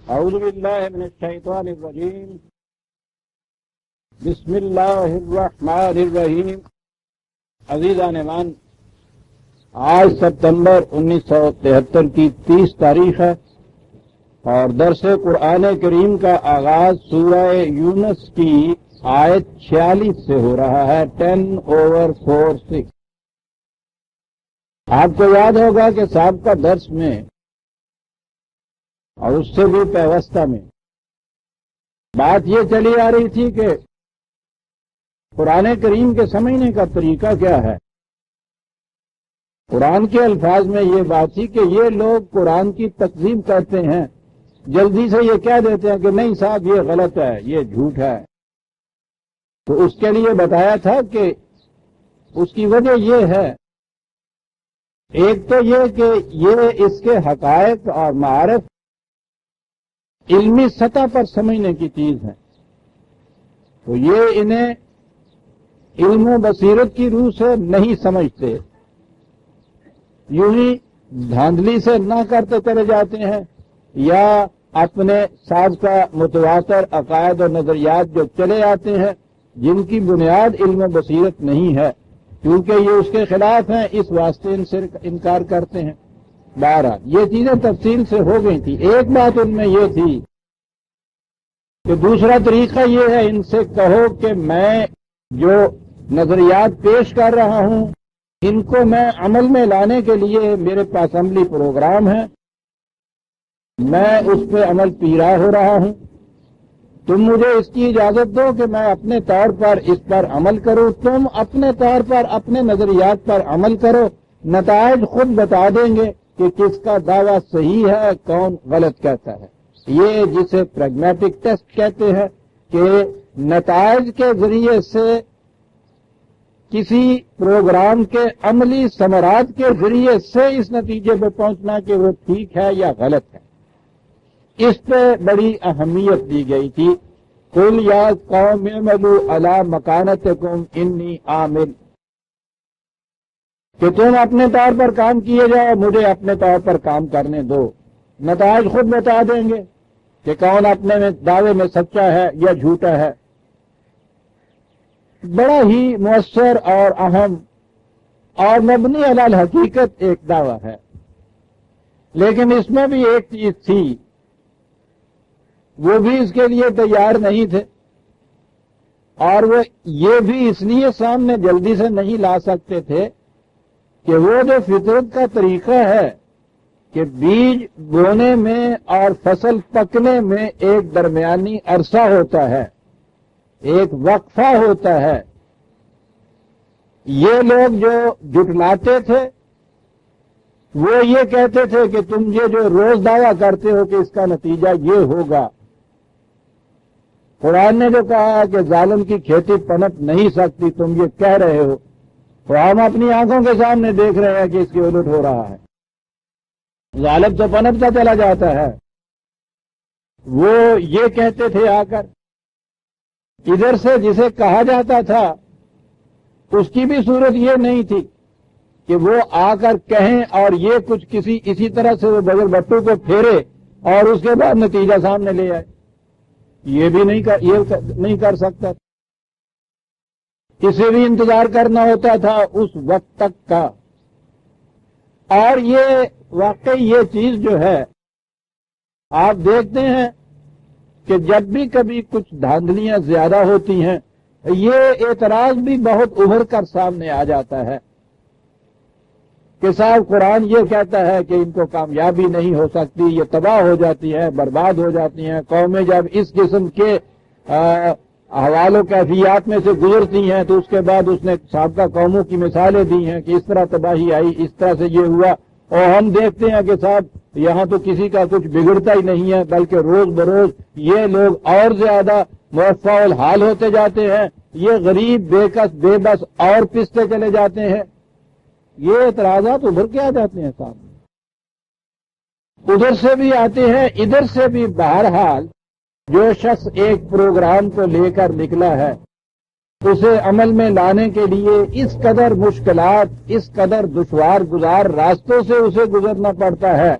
اعوذ باللہ من الشیطان الرجیم بسم اللہ الرحمن الرحیم۔ عزیزان ایمان، آج ستمبر 1973 کی 30 تاریخ ہے اور درس قرآن کریم کا آغاز سورہ یونس کی آیت 46 سے ہو رہا ہے، 10/4/6۔ آپ کو یاد ہوگا کہ سابقہ درس میں اور اس سے بھی پیوستہ میں بات یہ چلی آ رہی تھی کہ قرآن کریم کے سمجھنے کا طریقہ کیا ہے۔ قرآن کے الفاظ میں یہ بات تھی کہ یہ لوگ قرآن کی تکذیب کرتے ہیں، جلدی سے یہ کہہ دیتے ہیں کہ نہیں صاحب یہ غلط ہے، یہ جھوٹ ہے۔ تو اس کے لیے بتایا تھا کہ اس کی وجہ یہ ہے، ایک تو یہ کہ یہ اس کے حقائق اور معارف علمی سطح پر سمجھنے کی چیز ہے، تو یہ انہیں علم و بصیرت کی روح سے نہیں سمجھتے، یوں ہی دھاندلی سے نہ کرتے چلے جاتے ہیں، یا اپنے سابقہ متواتر عقائد اور نظریات جو چلے آتے ہیں جن کی بنیاد علم و بصیرت نہیں ہے، کیونکہ یہ اس کے خلاف ہیں، اس واسطے ان سے انکار کرتے ہیں۔ بہرحال یہ چیزیں تفصیل سے ہو گئی تھی۔ ایک بات ان میں یہ تھی کہ دوسرا طریقہ یہ ہے، ان سے کہو کہ میں جو نظریات پیش کر رہا ہوں ان کو میں عمل میں لانے کے لیے میرے پاس عملی پروگرام ہے، میں اس پہ عمل پیرا ہو رہا ہوں، تم مجھے اس کی اجازت دو کہ میں اپنے طور پر اس پر عمل کروں، تم اپنے طور پر اپنے نظریات پر عمل کرو، نتائج خود بتا دیں گے کہ کس کا دعویٰ صحیح ہے، کون غلط کہتا ہے۔ یہ جسے پریگمیٹک ٹیسٹ کہتے ہیں کہ نتائج کے ذریعے سے کسی پروگرام کے عملی ثمرات کے ذریعے سے اس نتیجے پہ پہنچنا کہ وہ ٹھیک ہے یا غلط ہے، اس پہ بڑی اہمیت دی گئی تھی۔ قل یا قوم اعملوا علی مکانتکم انی عامل، کہ تم اپنے طور پر کام کیے جاؤ، مجھے اپنے طور پر کام کرنے دو، نتائج خود بتا دیں گے کہ کون اپنے دعوے میں سچا ہے یا جھوٹا ہے۔ بڑا ہی مؤثر اور اہم اور مبنی علی الحقیقت ایک دعویٰ ہے، لیکن اس میں بھی ایک چیز تھی، وہ بھی اس کے لیے تیار نہیں تھے، اور وہ یہ بھی اس لیے سامنے جلدی سے نہیں لا سکتے تھے کہ وہ جو فطرت کا طریقہ ہے کہ بیج بونے میں اور فصل پکنے میں ایک درمیانی عرصہ ہوتا ہے، ایک وقفہ ہوتا ہے، یہ لوگ جو جھٹلاتے تھے وہ یہ کہتے تھے کہ تم یہ جو روز دعویٰ کرتے ہو کہ اس کا نتیجہ یہ ہوگا، قرآن نے جو کہا ہے کہ ظالم کی کھیتی پنپ نہیں سکتی، تم یہ کہہ رہے ہو، تو ہم اپنی آنکھوں کے سامنے دیکھ رہے ہیں کہ اس کے الٹ ہو رہا ہے، ظالم تو پنپتا چلا جاتا ہے۔ وہ یہ کہتے تھے آ کر، ادھر سے جسے کہا جاتا تھا اس کی بھی صورت یہ نہیں تھی کہ وہ آ کر کہیں اور یہ کچھ کسی اسی طرح سے وہ بغیر بٹو کو پھیرے اور اس کے بعد نتیجہ سامنے لے آئے، یہ بھی نہیں کر سکتا، اسے بھی انتظار کرنا ہوتا تھا اس وقت تک کا۔ اور یہ واقعی یہ چیز جو ہے آپ دیکھتے ہیں کہ جب بھی کبھی کچھ دھاندلیاں زیادہ ہوتی ہیں یہ اعتراض بھی بہت ابھر کر سامنے آ جاتا ہے کہ صاحب قرآن یہ کہتا ہے کہ ان کو کامیابی نہیں ہو سکتی، یہ تباہ ہو جاتی ہے، برباد ہو جاتی ہیں قومیں، جب اس قسم کے احوال و کیفیات میں سے گزرتی ہیں تو اس کے بعد اس نے سابقہ قوموں کی مثالیں دی ہیں کہ اس طرح تباہی آئی، اس طرح سے یہ ہوا، اور ہم دیکھتے ہیں کہ صاحب یہاں تو کسی کا کچھ بگڑتا ہی نہیں ہے، بلکہ روز بروز یہ لوگ اور زیادہ موفع الحال ہوتے جاتے ہیں، یہ غریب بے کس بے بس اور پستے چلے جاتے ہیں۔ یہ اعتراضات ابھر کے آ جاتے ہیں سامنے، ادھر سے بھی آتے ہیں ادھر سے بھی۔ بہرحال جو شخص ایک پروگرام کو لے کر نکلا ہے اسے عمل میں لانے کے لیے اس قدر مشکلات، اس قدر دشوار گزار راستوں سے اسے گزرنا پڑتا ہے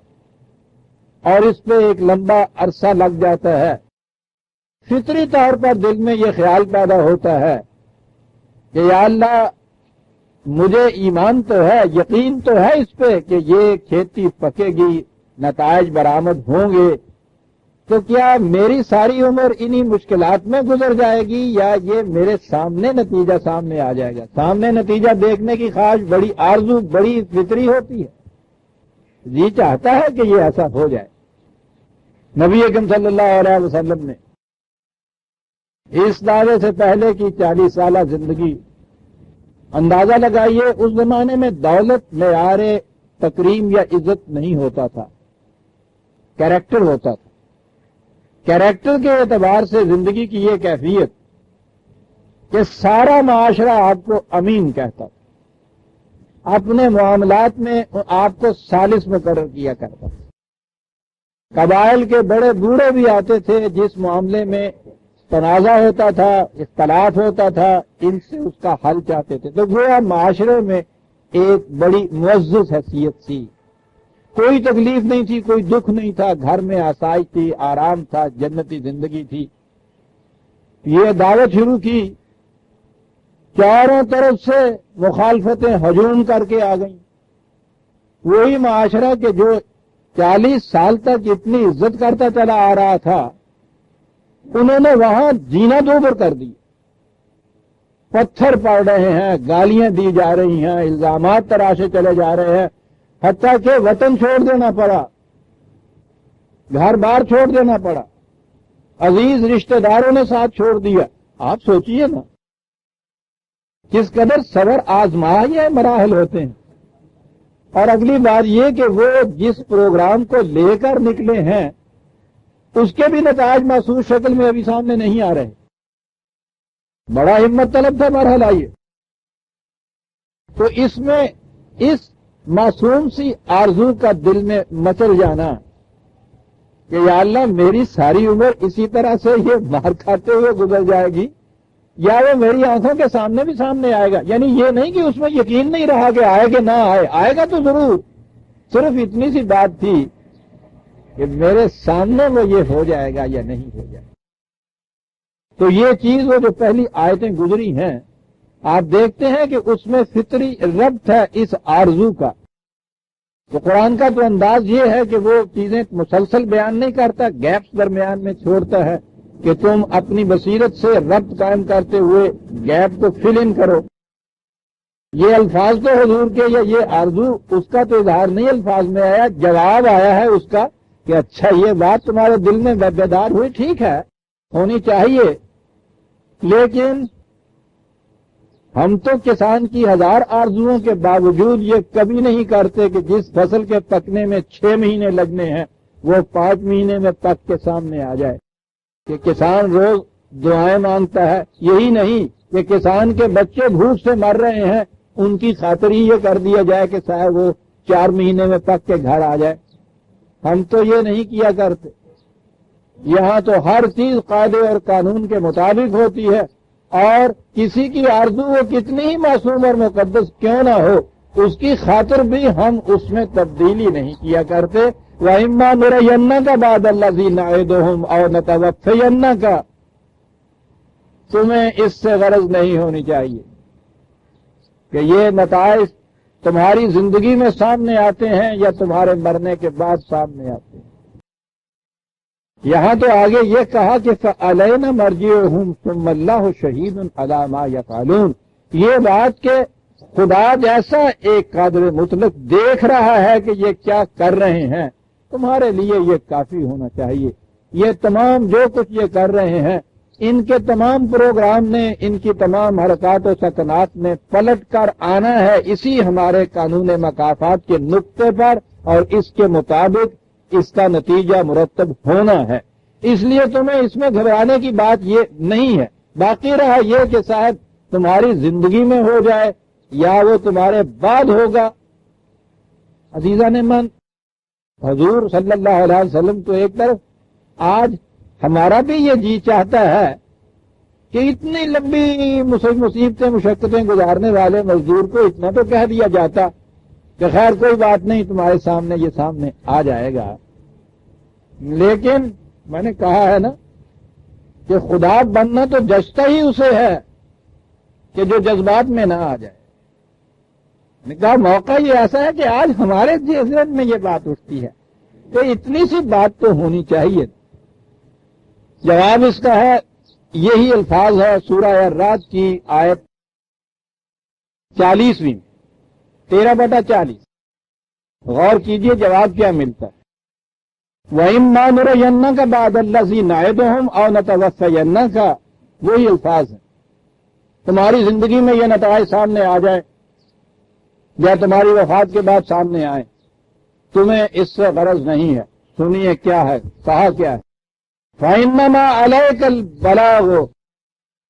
اور اس پہ ایک لمبا عرصہ لگ جاتا ہے، فطری طور پر دل میں یہ خیال پیدا ہوتا ہے کہ یا اللہ مجھے ایمان تو ہے، یقین تو ہے اس پہ کہ یہ کھیتی پکے گی، نتائج برآمد ہوں گے، تو کیا میری ساری عمر انہی مشکلات میں گزر جائے گی یا یہ میرے سامنے نتیجہ سامنے آ جائے گا؟ سامنے نتیجہ دیکھنے کی خواہش بڑی آرزو، بڑی فطری ہوتی ہے، جی چاہتا ہے کہ یہ ایسا ہو جائے۔ نبی اکرم صلی اللہ علیہ وسلم نے اس دعوے سے پہلے کی 40 سالہ زندگی، اندازہ لگائیے اس زمانے میں دولت معیار تکریم یا عزت نہیں ہوتا تھا، کیریکٹر ہوتا تھا۔ کیریکٹر کے اعتبار سے زندگی کی یہ کیفیت کہ سارا معاشرہ آپ کو امین کہتا تھا، اپنے معاملات میں آپ کو ثالث مقرر کیا کرتا تھا۔ قبائل کے بڑے بوڑھے بھی آتے تھے، جس معاملے میں تنازع ہوتا تھا، اختلاف ہوتا تھا، ان سے اس کا حل چاہتے تھے، تو گویا معاشرے میں ایک بڑی معزز حیثیت تھی، کوئی تکلیف نہیں تھی، کوئی دکھ نہیں تھا، گھر میں آسائش تھی، آرام تھا، جنتی زندگی تھی۔ یہ دعوت شروع کی، چاروں طرف سے مخالفتیں ہجوم کر کے آ گئیں۔ وہی معاشرہ کہ جو 40 سال تک اتنی عزت کرتا چلا آ رہا تھا، انہوں نے وہاں جینا دوبر کر دی، پتھر پڑ رہے ہیں، گالیاں دی جا رہی ہیں، الزامات تراشے چلے جا رہے ہیں، حتیٰ کہ وطن چھوڑ دینا پڑا، گھر بار چھوڑ دینا پڑا، عزیز رشتہ داروں نے ساتھ چھوڑ دیا۔ آپ سوچئے نا کس قدر صبر آزمائے مراحل ہوتے ہیں۔ اور اگلی بات یہ کہ وہ جس پروگرام کو لے کر نکلے ہیں اس کے بھی نتائج محسوس شکل میں ابھی سامنے نہیں آ رہے، بڑا ہمت طلب تھا مرحلہ یہ۔ تو اس میں اس معصوم سی آرزو کا دل میں مچل جانا کہ یا اللہ میری ساری عمر اسی طرح سے یہ مار کھاتے ہوئے گزر جائے گی یا وہ میری آنکھوں کے سامنے بھی سامنے آئے گا، یعنی یہ نہیں کہ اس میں یقین نہیں رہا کہ آئے کہ نہ آئے، آئے گا تو ضرور، صرف اتنی سی بات تھی کہ میرے سامنے وہ یہ ہو جائے گا یا نہیں ہو جائے گا۔ تو یہ چیز وہ جو پہلی آیتیں گزری ہیں، آپ دیکھتے ہیں کہ اس میں فطری ربط ہے اس آرزو کا۔ تو قرآن کا تو انداز یہ ہے کہ وہ چیزیں مسلسل بیان نہیں کرتا، گیپس درمیان میں چھوڑتا ہے کہ تم اپنی بصیرت سے ربط قائم کرتے ہوئے گیپ کو فل ان کرو۔ یہ الفاظ تو حضور کے یا یہ آرزو اس کا تو اظہار نہیں الفاظ میں آیا، جواب آیا ہے اس کا کہ اچھا یہ بات تمہارے دل میں بیدار ہوئی، ٹھیک ہے، ہونی چاہیے، لیکن ہم تو کسان کی 1000 آرزوؤں کے باوجود یہ کبھی نہیں کرتے کہ جس فصل کے پکنے میں 6 مہینے لگنے ہیں وہ 5 مہینے میں پک کے سامنے آ جائے، کہ کسان روز دعائیں مانگتا ہے۔ یہی نہیں کہ کسان کے بچے بھوک سے مر رہے ہیں، ان کی خاطر ہی یہ کر دیا جائے کہ صاحب وہ 4 مہینے میں پک کے گھر آ جائے۔ ہم تو یہ نہیں کیا کرتے، یہاں تو ہر چیز قاعدے اور قانون کے مطابق ہوتی ہے، اور کسی کی آرزو وہ کتنی ہی معصوم اور مقدس کیوں نہ ہو اس کی خاطر بھی ہم اس میں تبدیلی نہیں کیا کرتے۔ وَإِمَّا نُرِيَنَّكَ بَعْضَ الَّذِي نَعِدُهُمْ أَوْ نَتَوَفَّيَنَّكَ، تمہیں اس سے غرض نہیں ہونی چاہیے کہ یہ نتائج تمہاری زندگی میں سامنے آتے ہیں یا تمہارے مرنے کے بعد سامنے آتے ہیں۔ یہاں تو آگے یہ کہا کہ فَعَلَيْنَا مَرْجِعُهُمْ ثُمَّ اللَّهُ شَهِيدٌ عَلَى مَا يَفْعَلُونَ، یہ بات کہ خدا جیسا ایک قادر مطلق دیکھ رہا ہے کہ یہ کیا کر رہے ہیں، تمہارے لیے یہ کافی ہونا چاہیے۔ یہ تمام جو کچھ یہ کر رہے ہیں، ان کے تمام پروگرام نے، ان کی تمام حرکات و سکنات نے پلٹ کر آنا ہے اسی ہمارے قانون مکافات کے نقطے پر، اور اس کے مطابق اس کا نتیجہ مرتب ہونا ہے۔ اس لیے تمہیں اس میں گھبرانے کی بات یہ نہیں ہے۔ باقی رہا یہ کہ صاحب تمہاری زندگی میں ہو جائے یا وہ تمہارے بعد ہوگا۔ عزیزان من، حضور صلی اللہ علیہ وسلم تو ایک طرف، آج ہمارا بھی یہ جی چاہتا ہے کہ اتنی لمبی مصیبتیں مشقتیں گزارنے والے مزدور کو اتنا تو کہہ دیا جاتا کہ خیر کوئی بات نہیں، تمہارے سامنے یہ سامنے آ جائے گا۔ لیکن میں نے کہا ہے نا کہ خدا بننا تو جچتا ہی اسے ہے کہ جو جذبات میں نہ آ جائے. میں نے کہا موقع یہ ایسا ہے کہ آج ہمارے ذہن میں یہ بات اٹھتی ہے کہ اتنی سی بات تو ہونی چاہیے. جواب اس کا ہے یہی الفاظ ہے سورہ الرعد کی آیت 40ویں 13/40. غور کیجئے جواب کیا ملتا ہے. وَإِمَّا نُرِيَنَّكَ بَعْضَ الَّذِي نَعِدُهُمْ أَوْ نَتَوَفَّيَنَّكَ. وہی الفاظ ہیں. تمہاری زندگی میں یہ نتائج سامنے آ جائے یا تمہاری وفات کے بعد سامنے آئے، تمہیں اس سے غرض نہیں ہے. سنیے کیا ہے، کہا کیا ہے. فَإِنَّمَا عَلَيْكَ الْبَلَاغُ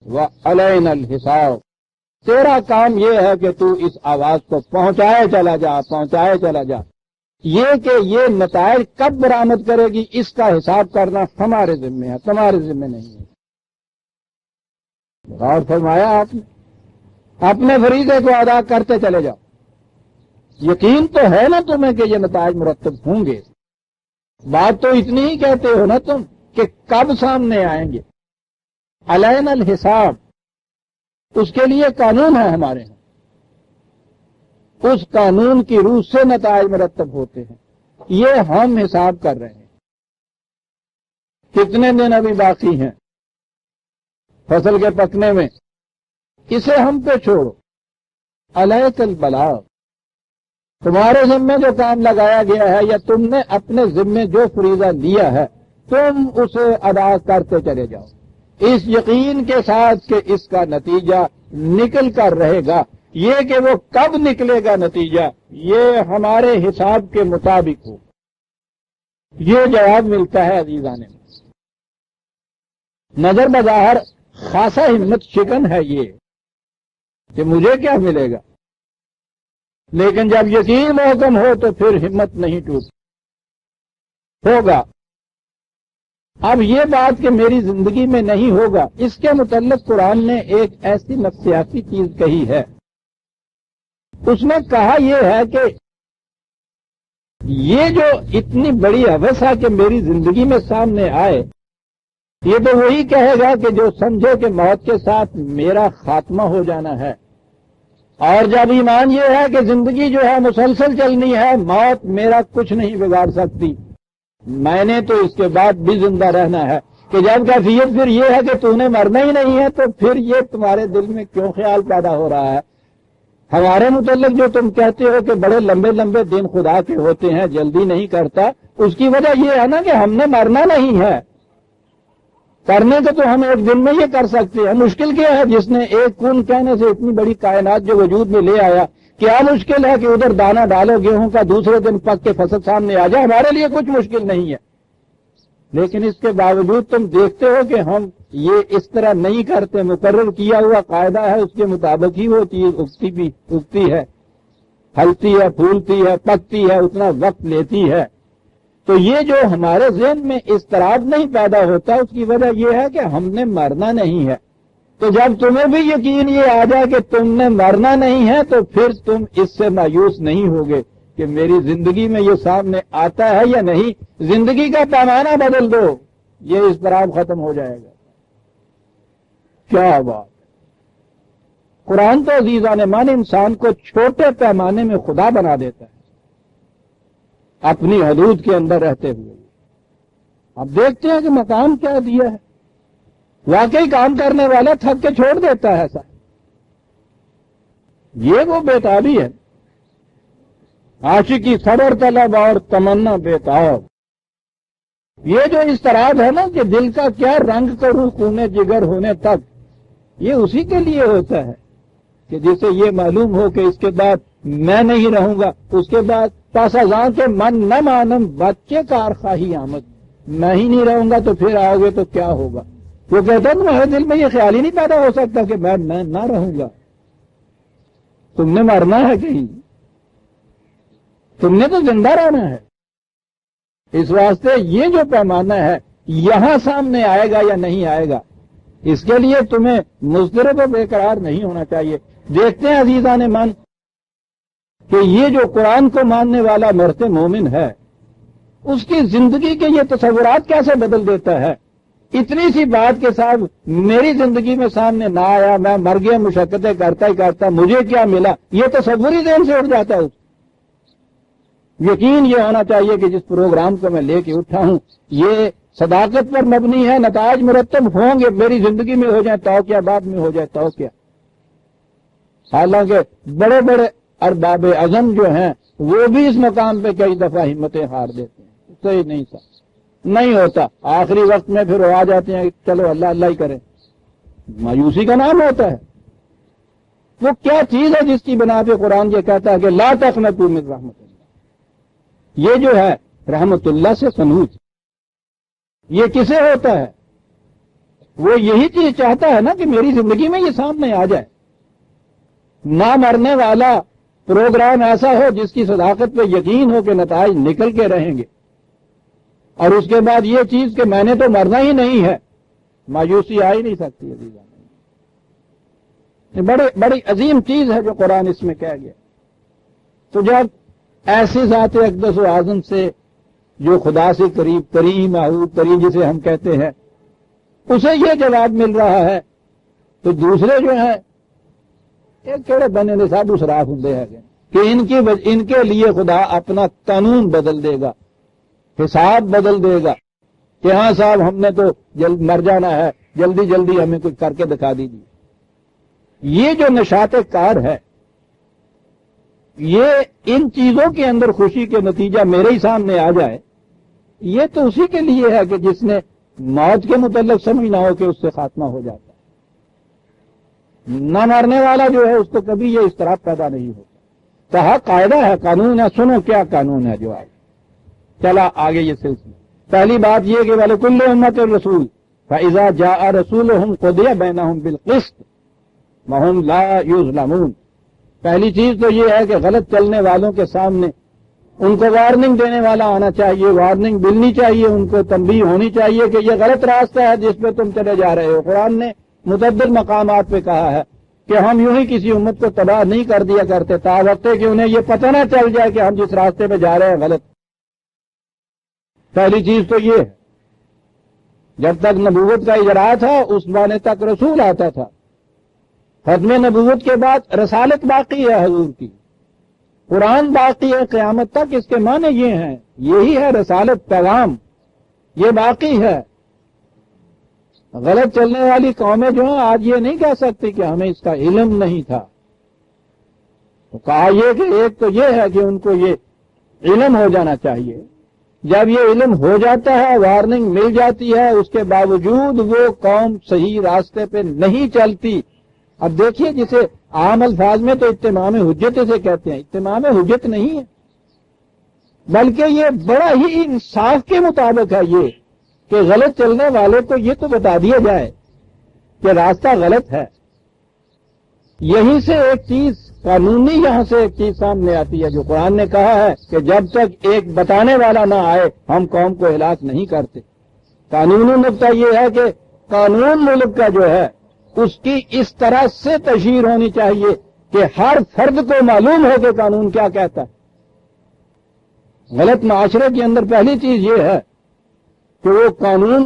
وَعَلَيْنَا الْحِسَابُ. تیرا کام یہ ہے کہ تو اس آواز کو پہنچائے چلا جا، پہنچائے چلا جا. یہ کہ یہ نتائج کب برآمد کرے گی اس کا حساب کرنا ہمارے ذمہ ہے، تمہارے ذمہ نہیں ہے. غور فرمایا آپ نے. اپنے فریضے کو ادا کرتے چلے جاؤ. یقین تو ہے نا تمہیں کہ یہ نتائج مرتب ہوں گے. بات تو اتنی ہی کہتے ہو نا تم کہ کب سامنے آئیں گے. علینا الحساب، اس کے لیے قانون ہے ہمارے یہاں. اس قانون کی روح سے نتائج مرتب ہوتے ہیں. یہ ہم حساب کر رہے ہیں. کتنے دن ابھی باقی ہیں فصل کے پکنے میں، اسے ہم پہ چھوڑو. علیک البلاغ، تمہارے ذمے جو کام لگایا گیا ہے یا تم نے اپنے ذمے جو فریضہ لیا ہے تم اسے ادا کرتے چلے جاؤ، اس یقین کے ساتھ کہ اس کا نتیجہ نکل کر رہے گا. یہ کہ وہ کب نکلے گا نتیجہ یہ ہمارے حساب کے مطابق ہو. یہ جواب ملتا ہے عزیزان. نظر بظاہر خاصا ہمت شکن ہے یہ کہ مجھے کیا ملے گا، لیکن جب یقین محکم ہو تو پھر ہمت نہیں ٹوٹ ہوگا. اب یہ بات کہ میری زندگی میں نہیں ہوگا، اس کے متعلق قرآن نے ایک ایسی نفسیاتی چیز کہی ہے. اس نے کہا یہ ہے کہ یہ جو اتنی بڑی ہوس ہے کہ میری زندگی میں سامنے آئے، یہ تو وہی کہے گا کہ جو سمجھے کہ موت کے ساتھ میرا خاتمہ ہو جانا ہے. اور جب ایمان یہ ہے کہ زندگی جو ہے مسلسل چلنی ہے، موت میرا کچھ نہیں بگاڑ سکتی، میں نے تو اس کے بعد بھی زندہ رہنا ہے. کہ جب کیفیت پھر یہ ہے کہ تو نے مرنا ہی نہیں ہے، تو پھر یہ تمہارے دل میں کیوں خیال پیدا ہو رہا ہے؟ ہمارے متعلق جو تم کہتے ہو کہ بڑے لمبے لمبے دن خدا کے ہوتے ہیں، جلدی نہیں کرتا، اس کی وجہ یہ ہے نا کہ ہم نے مرنا نہیں ہے. کرنے کو تو ہم ایک دن میں یہ کر سکتے ہیں. مشکل کیا ہے؟ جس نے ایک کن کہنے سے اتنی بڑی کائنات جو وجود میں لے آیا، کیا مشکل ہے کہ ادھر دانہ ڈالو گیہوں کا، دوسرے دن پک کے فصل سامنے آ جائے؟ ہمارے لیے کچھ مشکل نہیں ہے. لیکن اس کے باوجود تم دیکھتے ہو کہ ہم یہ اس طرح نہیں کرتے. مقرر کیا ہوا قاعدہ ہے، اس کے مطابق ہی وہ چیز اگتی ہے، پھلتی ہے، پھولتی ہے، پکتی ہے، اتنا وقت لیتی ہے. تو یہ جو ہمارے ذہن میں اضطراب نہیں پیدا ہوتا، اس کی وجہ یہ ہے کہ ہم نے مرنا نہیں ہے. تو جب تمہیں بھی یقین یہ آ جائے کہ تم نے مرنا نہیں ہے، تو پھر تم اس سے مایوس نہیں ہوگے کہ میری زندگی میں یہ سامنے آتا ہے یا نہیں. زندگی کا پیمانہ بدل دو، یہ اضطراب ختم ہو جائے گا. کیا بات! قرآن تو عزیزان مان انسان کو چھوٹے پیمانے میں خدا بنا دیتا ہے اپنی حدود کے اندر رہتے ہوئے. اب دیکھتے ہیں کہ مقام کیا دیا ہے. واقعی کام کرنے والا تھک کے چھوڑ دیتا ہے. ایسا یہ وہ بےتابی ہے، عاشقی صبر طلب اور تمنا بےتاب. یہ جو اضطراب ہے نا کہ دل کا کیا رنگ کروں خونے جگر ہونے تک، یہ اسی کے لیے ہوتا ہے کہ جسے یہ معلوم ہو کہ اس کے بعد میں نہیں رہوں گا، اس کے بعد پاسازاں کے من نہ مانم بچے کار خواہی آمد، میں ہی نہیں رہوں گا تو پھر آؤ گے تو کیا ہوگا. وہ کہتا ہے تمہارے دل میں یہ خیال ہی نہیں پیدا ہو سکتا کہ میں نہ رہوں گا. تم نے مرنا ہے کہیں، تم نے تو زندہ رہنا ہے. اس واسطے یہ جو پیمانہ ہے یہاں سامنے آئے گا یا نہیں آئے گا، اس کے لیے تمہیں مضطرب و بے قرار نہیں ہونا چاہیے. دیکھتے ہیں عزیزان من کہ یہ جو قرآن کو ماننے والا مرتے مومن ہے، اس کی زندگی کے یہ تصورات کیسے بدل دیتا ہے؟ اتنی سی بات کے ساتھ میری زندگی میں سامنے نہ آیا، میں مر گیا، مشقتیں کرتا ہی کرتا، مجھے کیا ملا، یہ تصور ہی ذہن سے اٹھ جاتا ہے۔ یقین یہ ہونا چاہیے کہ جس پروگرام کو میں لے کے اٹھا ہوں یہ صداقت پر مبنی ہے، نتائج مرتب ہوں گے، میری زندگی میں ہو جائے تو کیا، بعد میں ہو جائے تو کیا۔ حالانکہ بڑے بڑے ارباب عزم جو ہیں وہ بھی اس مقام پہ کئی دفعہ ہمتیں ہار دیتے ہیں، صحیح نہیں تھا، نہیں ہوتا، آخری وقت میں پھر وہ آ جاتے ہیں چلو اللہ اللہ ہی کرے، مایوسی کا نام ہوتا ہے۔ وہ کیا چیز ہے جس کی بنا پہ قرآن یہ کہتا ہے کہ لا تقنطوا من رحمت اللہ؟ یہ جو ہے رحمت اللہ سے قنوط، یہ کسے ہوتا ہے؟ وہ یہی چیز چاہتا ہے نا کہ میری زندگی میں یہ سامنے آ جائے، نہ مرنے والا پروگرام ایسا ہو جس کی صداقت پہ یقین ہو کہ نتائج نکل کے رہیں گے، اور اس کے بعد یہ چیز کہ میں نے تو مرنا ہی نہیں ہے، مایوسی آ ہی نہیں سکتی۔ بڑی عظیم چیز ہے جو قرآن اس میں کہہ گیا۔ تو جب ایسی ذات اقدس و اعظم سے جو خدا سے قریب ترین محبوب ترین جسے ہم کہتے ہیں اسے یہ جواب مل رہا ہے، تو دوسرے جو ہیں ایک کہڑے بنے نے سب اسراف ہوں کہ ان کے لیے خدا اپنا قانون بدل دے گا، حساب بدل دے گا کہ ہاں صاحب ہم نے تو جلد مر جانا ہے، جلدی جلدی ہمیں کچھ کر کے دکھا دیجیے۔ یہ جو نشاط کار ہے، یہ ان چیزوں کے اندر خوشی کے نتیجہ میرے ہی سامنے آ جائے، یہ تو اسی کے لیے ہے کہ جس نے موت کے متعلق سمجھنا ہو کہ اس سے خاتمہ ہو جاتا ہے۔ نہ مرنے والا جو ہے اس کو کبھی یہ اضطراب پیدا نہیں ہوتا۔ کہا قاعدہ ہے، قانون ہے، سنو کیا قانون ہے جو آئے۔ چلا آگے یہ سلسلہ، پہلی بات یہ کہ وَلِكُلِّ أُمَّةٍ رَسُولٌ فَإِذَا جَاءَ رَسُولُهُمْ قُضِيَ بَيْنَهُمْ بِالْقِسْطِ وَهُمْ لَا يُظْلَمُونَ۔ پہلی چیز تو یہ ہے کہ غلط چلنے والوں کے سامنے ان کو وارننگ دینے والا آنا چاہیے، وارننگ ملنی چاہیے، ان کو تنبیہ ہونی چاہیے کہ یہ غلط راستہ ہے جس پہ تم چلے جا رہے ہو۔ قرآن نے متعدد مقامات پہ کہا ہے کہ ہم یوں ہی کسی امت کو تباہ نہیں کر دیا کرتے تا وقت کہ انہیں یہ پتہ نہ چل جائے کہ ہم جس راستے پہ جا رہے ہیں غلط۔ پہلی چیز تو یہ ہے، جب تک نبوت کا اجرا تھا اس زمانے تک رسول آتا تھا، ختم نبوت کے بعد رسالت باقی ہے حضور کی، قرآن باقی ہے قیامت تک۔ اس کے معنی یہ ہیں، یہی ہے رسالت، پیغام یہ باقی ہے۔ غلط چلنے والی قومیں جو ہیں آج یہ نہیں کہہ سکتی کہ ہمیں اس کا علم نہیں تھا۔ تو کہا یہ کہ ایک تو یہ ہے کہ ان کو یہ علم ہو جانا چاہیے، جب یہ علم ہو جاتا ہے، وارننگ مل جاتی ہے، اس کے باوجود وہ قوم صحیح راستے پہ نہیں چلتی۔ اب دیکھیے جسے عام الفاظ میں تو اتمام حجت سے کہتے ہیں، اتمام حجت نہیں ہے بلکہ یہ بڑا ہی انصاف کے مطابق ہے یہ کہ غلط چلنے والے کو یہ تو بتا دیا جائے کہ راستہ غلط ہے۔ یہیں سے ایک چیز قانونی، یہاں سے ایک چیز سامنے آتی ہے جو قرآن نے کہا ہے کہ جب تک ایک بتانے والا نہ آئے ہم قوم کو ہلاک نہیں کرتے۔ قانونی نقطہ یہ ہے کہ قانون ملک کا جو ہے اس کی اس طرح سے تشہیر ہونی چاہیے کہ ہر فرد کو معلوم ہو کہ قانون کیا کہتا ہے۔ غلط معاشرے کے اندر پہلی چیز یہ ہے کہ وہ قانون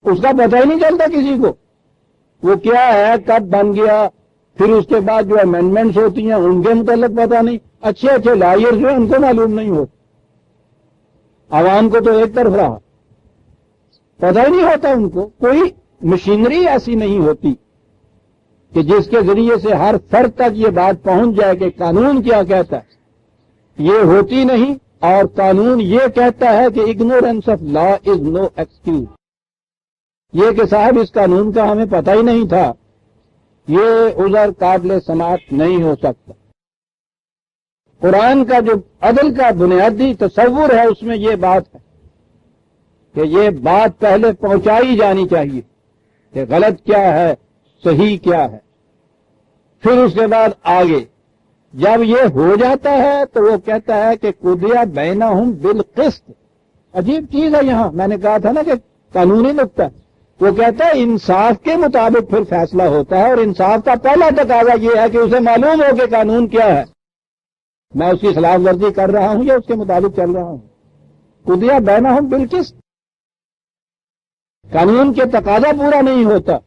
اس کا پتہ ہی نہیں چلتا کسی کو، وہ کیا ہے، کب بن گیا، پھر اس کے بعد جو امینڈمنٹس ہوتی ہیں ان کے متعلق پتہ نہیں، اچھے اچھے لائر جو ہیں ان کو معلوم نہیں ہوتا، عوام کو تو ایک طرف رہا، پتہ ہی نہیں ہوتا ان کو۔ کوئی مشینری ایسی نہیں ہوتی کہ جس کے ذریعے سے ہر فرد تک یہ بات پہنچ جائے کہ قانون کیا کہتا ہے، یہ ہوتی نہیں۔ اور قانون یہ کہتا ہے کہ ignorance of law is no excuse, یہ کہ صاحب اس قانون کا ہمیں پتہ ہی نہیں تھا، یہ عذر قابل سماعت نہیں ہو سکتا۔ قرآن کا جو عدل کا بنیادی تصور ہے اس میں یہ بات ہے کہ یہ بات پہلے پہنچائی جانی چاہیے کہ غلط کیا ہے، صحیح کیا ہے، پھر اس کے بعد آگے جب یہ ہو جاتا ہے تو وہ کہتا ہے کہ قضی بینہم بالقسط۔ عجیب چیز ہے، یہاں میں نے کہا تھا نا کہ قانونی نقطہ، وہ کہتا ہے انصاف کے مطابق پھر فیصلہ ہوتا ہے، اور انصاف کا پہلا تقاضا یہ ہے کہ اسے معلوم ہو کہ قانون کیا ہے، میں اس کی خلاف ورزی کر رہا ہوں یا اس کے مطابق چل رہا ہوں۔ قضی بینہم بالقسط، قانون کے تقاضا پورا نہیں ہوتا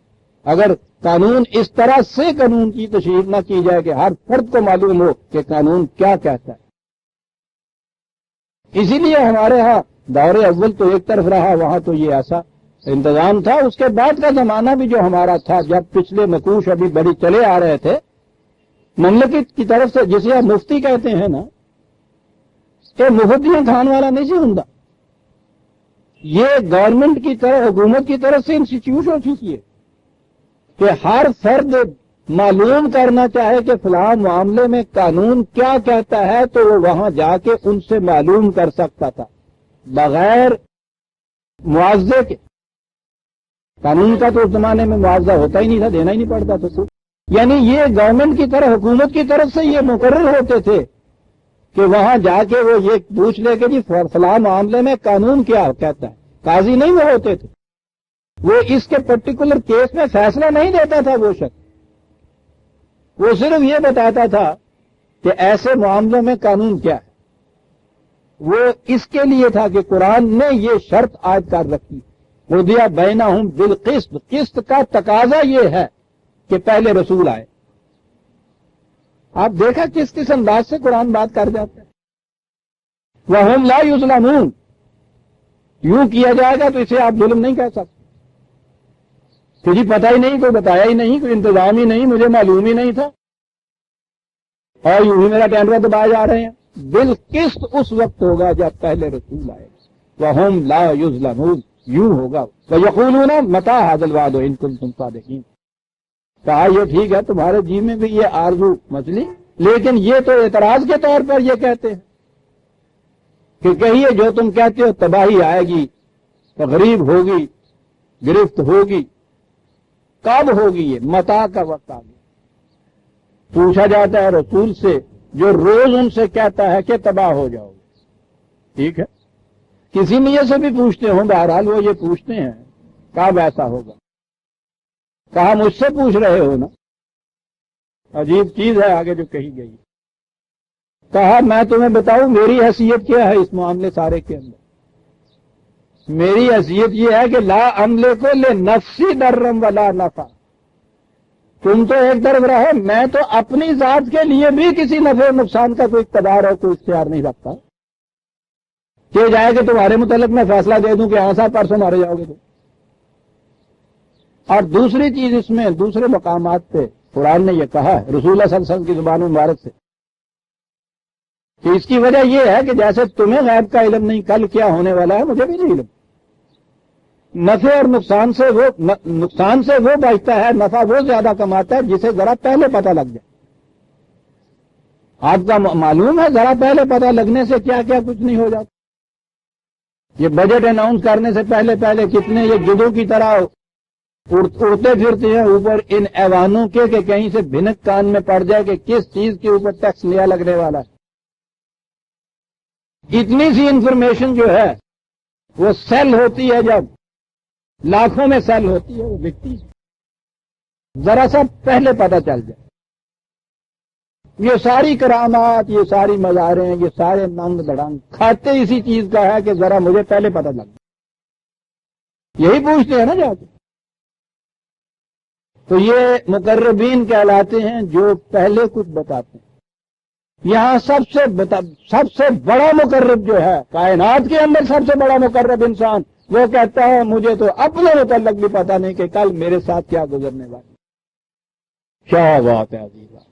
اگر قانون اس طرح سے قانون کی تشریح نہ کی جائے کہ ہر فرد کو معلوم ہو کہ قانون کیا کہتا ہے۔ اسی لیے ہمارے ہاں دور اول تو ایک طرف رہا، وہاں تو یہ ایسا انتظام تھا۔ اس کے بعد کا زمانہ بھی جو ہمارا تھا، جب پچھلے نقوش ابھی بڑی چلے آ رہے تھے، مملکت کی طرف سے جسے آپ مفتی کہتے ہیں نا، کہ مفتیاں کھان والا نہیں سی ہوں، یہ گورنمنٹ کی طرف، حکومت کی طرف سے انسٹیٹیوٹ ہو چکی ہے کہ ہر فرد معلوم کرنا چاہے کہ فلاں معاملے میں قانون کیا کہتا ہے تو وہ وہاں جا کے ان سے معلوم کر سکتا تھا بغیر معاوضے کے۔ قانون کا تو اس زمانے میں معاوضہ ہوتا ہی نہیں تھا، دینا ہی نہیں پڑتا تھا۔ یعنی یہ گورنمنٹ کی طرف، حکومت کی طرف سے یہ مقرر ہوتے تھے کہ وہاں جا کے وہ یہ پوچھ لے کہ جی فلاں معاملے میں قانون کیا کہتا ہے۔ قاضی نہیں وہ ہوتے تھے، وہ اس کے پرٹیکولر کیس میں فیصلہ نہیں دیتا تھا وہ شخص، وہ صرف یہ بتاتا تھا کہ ایسے معاملوں میں قانون کیا ہے۔ وہ اس کے لیے تھا کہ قرآن نے یہ شرط عائد کر رکھی، قضی بینہم بالقسط، قسط کا تقاضا یہ ہے کہ پہلے رسول آئے۔ آپ دیکھا کس انداز سے قرآن بات کر جاتا ہے۔ وَهُمْ لَا يُظْلَمُونَ، یوں کیا جائے گا تو اسے آپ ظلم نہیں کہہ سکتے کہ جی پتہ ہی نہیں، کوئی بتایا ہی نہیں، کوئی انتظام ہی نہیں، مجھے معلوم ہی نہیں تھا اور یوں ہی میرا ٹینڈر دبائے جا رہے ہیں۔ بالقسط اس وقت ہوگا جب پہلے رسول آئے گا۔ وَهُمْ لَا يُظْلَمُونَ، یوں ہوگا۔ وَيَقُولُونَ مَتَىٰ هَٰذَا الْوَعْدُ إِن كُنتُمْ صَادِقِينَ، کہا یہ ٹھیک ہے تمہارے جی میں بھی یہ آرزو مچلی، لیکن یہ تو اعتراض کے طور پر یہ کہتے ہیں کہ کہیے جو تم کہتے ہو تباہی آئے گی، تقریب ہوگی، گرفت ہوگی، کب ہوگی؟ یہ متا کا وقت آ گیا۔ پوچھا جاتا ہے رسول سے جو روز ان سے کہتا ہے کہ تباہ ہو جاؤ گے، ٹھیک ہے، کسی نیت سے بھی پوچھتے ہوں، بہرحال وہ یہ پوچھتے ہیں کب ایسا ہوگا۔ کہا مجھ سے پوچھ رہے ہو نا، عجیب چیز ہے آگے جو کہی گئی۔ کہا میں تمہیں بتاؤں میری حیثیت کیا ہے اس معاملے سارے کے اندر۔ میری حیثیت یہ ہے کہ لا املک لنفسی ضرا ولا نفع، تم تو ایک طرف رہو، میں تو اپنی ذات کے لیے بھی کسی نفع و نقصان کا کوئی اقتدار اور کوئی اختیار نہیں رکھتا کہ جائے کہ تمہارے متعلق میں فیصلہ دے دوں کہ ہاں صاحب پرسوں مارے جاؤ گے تو۔ اور دوسری چیز اس میں دوسرے مقامات پہ قرآن نے یہ کہا ہے رسول اللہ صلی اللہ علیہ وسلم کی زبان مبارک سے کہ اس کی وجہ یہ ہے کہ جیسے تمہیں غیب کا علم نہیں کل کیا ہونے والا ہے، مجھے بھی نہیں علم۔ نفع اور نقصان سے وہ بچتا ہے، نفع وہ زیادہ کماتا ہے جسے ذرا پہلے پتہ لگ جائے۔ آپ کا معلوم ہے ذرا پہلے پتہ لگنے سے کیا کیا کچھ نہیں ہو جاتا۔ یہ بجٹ اناؤنس کرنے سے پہلے کتنے یہ گدوں کی طرح اڑتے پھرتے ہیں اوپر ان ایوانوں کے کہ کہیں سے بھنک کان میں پڑ جائے کہ کس چیز کے اوپر ٹیکس نیا لگنے والا ہے۔ اتنی سی انفارمیشن جو ہے وہ سیل ہوتی ہے، جب لاکھوں میں سیل ہوتی ہے وہ بکتی ہے، ذرا سا پہلے پتہ چل جائے۔ یہ ساری کرامات، یہ ساری مزاریں، یہ سارے ننگ دڑنگ کھاتے اسی چیز کا ہے کہ ذرا مجھے پہلے پتہ لگ جائے۔ یہی پوچھتے ہیں نا جا کے۔ تو یہ مقربین کہلاتے ہیں جو پہلے کچھ بتاتے ہیں۔ یہاں سب سے بڑا مقرب جو ہے کائنات کے اندر، سب سے بڑا مقرب انسان وہ کہتا ہے مجھے تو اپنے متعلق بھی پتا نہیں کہ کل میرے ساتھ کیا گزرنے والا۔ کیا بات ہے عزیزہ،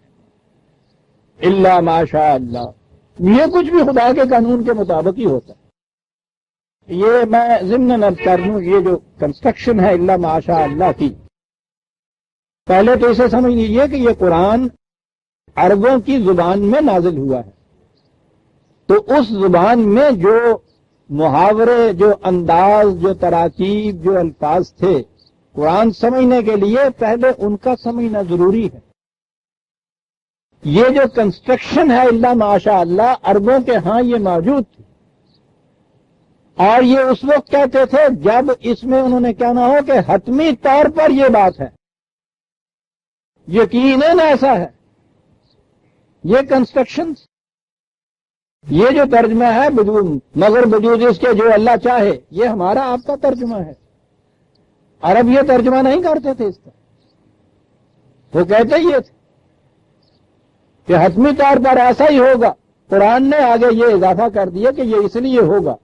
الا ماشاء اللہ، یہ کچھ بھی خدا کے قانون کے مطابق ہی ہوتا ہے۔ یہ میں ضمن عرض کر لوں، یہ جو کنسٹرکشن ہے الا ماشاء اللہ کی، پہلے تو اسے سمجھ لیجیے کہ یہ قرآن عربوں کی زبان میں نازل ہوا ہے، تو اس زبان میں جو محاورے، جو انداز، جو تراکیب، جو الفاظ تھے، قرآن سمجھنے کے لیے پہلے ان کا سمجھنا ضروری ہے۔ یہ جو کنسٹرکشن ہے اللہ ماشاء اللہ، عربوں کے ہاں یہ موجود تھی، اور یہ اس وقت کہتے تھے جب اس میں انہوں نے کہنا ہو کہ حتمی طور پر یہ بات ہے، یقیناً ایسا ہے۔ یہ کنسٹرکشن یہ جو ترجمہ ہے مگر وجود اس کے جو اللہ چاہے، یہ ہمارا آپ کا ترجمہ ہے۔ عرب یہ ترجمہ نہیں کرتے تھے اس کا، وہ کہتے یہ تھے کہ حتمی طور پر ایسا ہی ہوگا۔ قرآن نے آگے یہ اضافہ کر دیا کہ یہ اس لیے ہوگا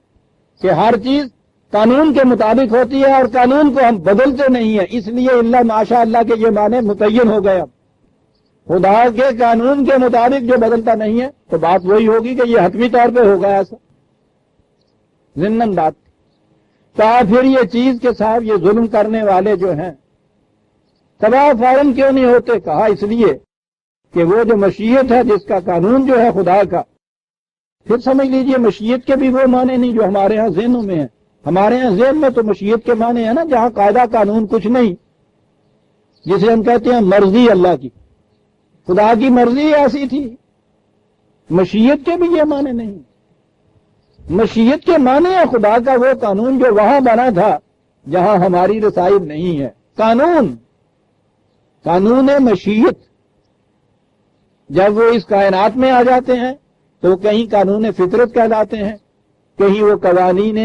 کہ ہر چیز قانون کے مطابق ہوتی ہے، اور قانون کو ہم بدلتے نہیں ہیں، اس لیے اللہ ماشاء اللہ کے یہ معنی متعین ہو گئے۔ اب خدا کے قانون کے مطابق جو بدلتا نہیں ہے تو بات وہی ہوگی کہ یہ حتمی طور پہ ہوگا ایسا، ضمن بات۔ کہا پھر یہ چیز کے صاحب یہ ظلم کرنے والے جو ہیں تباہ فوراً کیوں نہیں ہوتے؟ کہا اس لیے کہ وہ جو مشیت ہے، جس کا قانون جو ہے خدا کا، پھر سمجھ لیجئے مشیت کے بھی وہ معنی نہیں جو ہمارے ہاں ذہنوں میں ہیں۔ ہمارے ہاں ذہن میں تو مشیت کے معنی ہے نا جہاں قاعدہ قانون کچھ نہیں، جسے ہم کہتے ہیں مرضی اللہ کی، خدا کی مرضی ایسی تھی۔ مشیت کے بھی یہ معنی نہیں، مشیت کے معنی ہے خدا کا وہ قانون جو وہاں بنا تھا جہاں ہماری رسائی نہیں ہے۔ قانون مشیت جب وہ اس کائنات میں آ جاتے ہیں تو کہیں قانون فطرت کہلاتے ہیں، کہیں وہ قوانین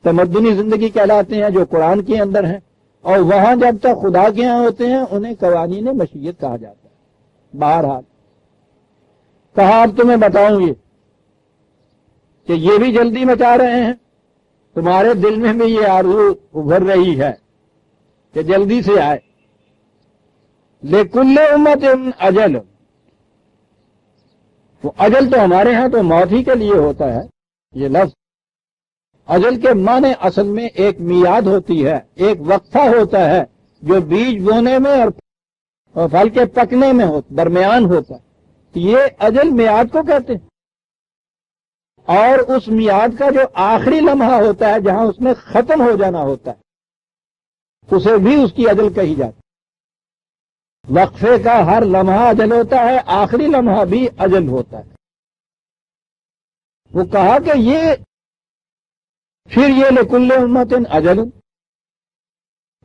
تمدنی زندگی کہلاتے ہیں جو قرآن کے اندر ہیں، اور وہاں جب تک خدا کے ہاں ہوتے ہیں انہیں قوانین مشیت کہا جاتا ہے۔ بہرحال کہا اب تمہیں بتاؤں یہ کہ یہ بھی جلدی مچا رہے ہیں، تمہارے دل میں بھی یہ آرزو ابھر رہی ہے کہ جلدی سے آئے۔ لِكُلِّ أُمَّةٍ أَجَلٌ، وہ اجل تو ہمارے ہاں تو موت ہی کے لیے ہوتا ہے۔ یہ لفظ اجل کے معنی اصل میں ایک میعاد ہوتی ہے، ایک وقفہ ہوتا ہے جو بیج بونے میں اور پھل کے پکنے میں درمیان ہوتا ہے، یہ اجل میعاد کو کہتے ہیں۔ اور اس میعاد کا جو آخری لمحہ ہوتا ہے جہاں اس میں ختم ہو جانا ہوتا ہے اسے بھی اس کی اجل کہی جاتی ہے۔ وقفے کا ہر لمحہ اجل ہوتا ہے، آخری لمحہ بھی اجل ہوتا ہے۔ وہ کہا کہ یہ پھر یہ لِكُلِّ أُمَّةٍ أَجَلٌ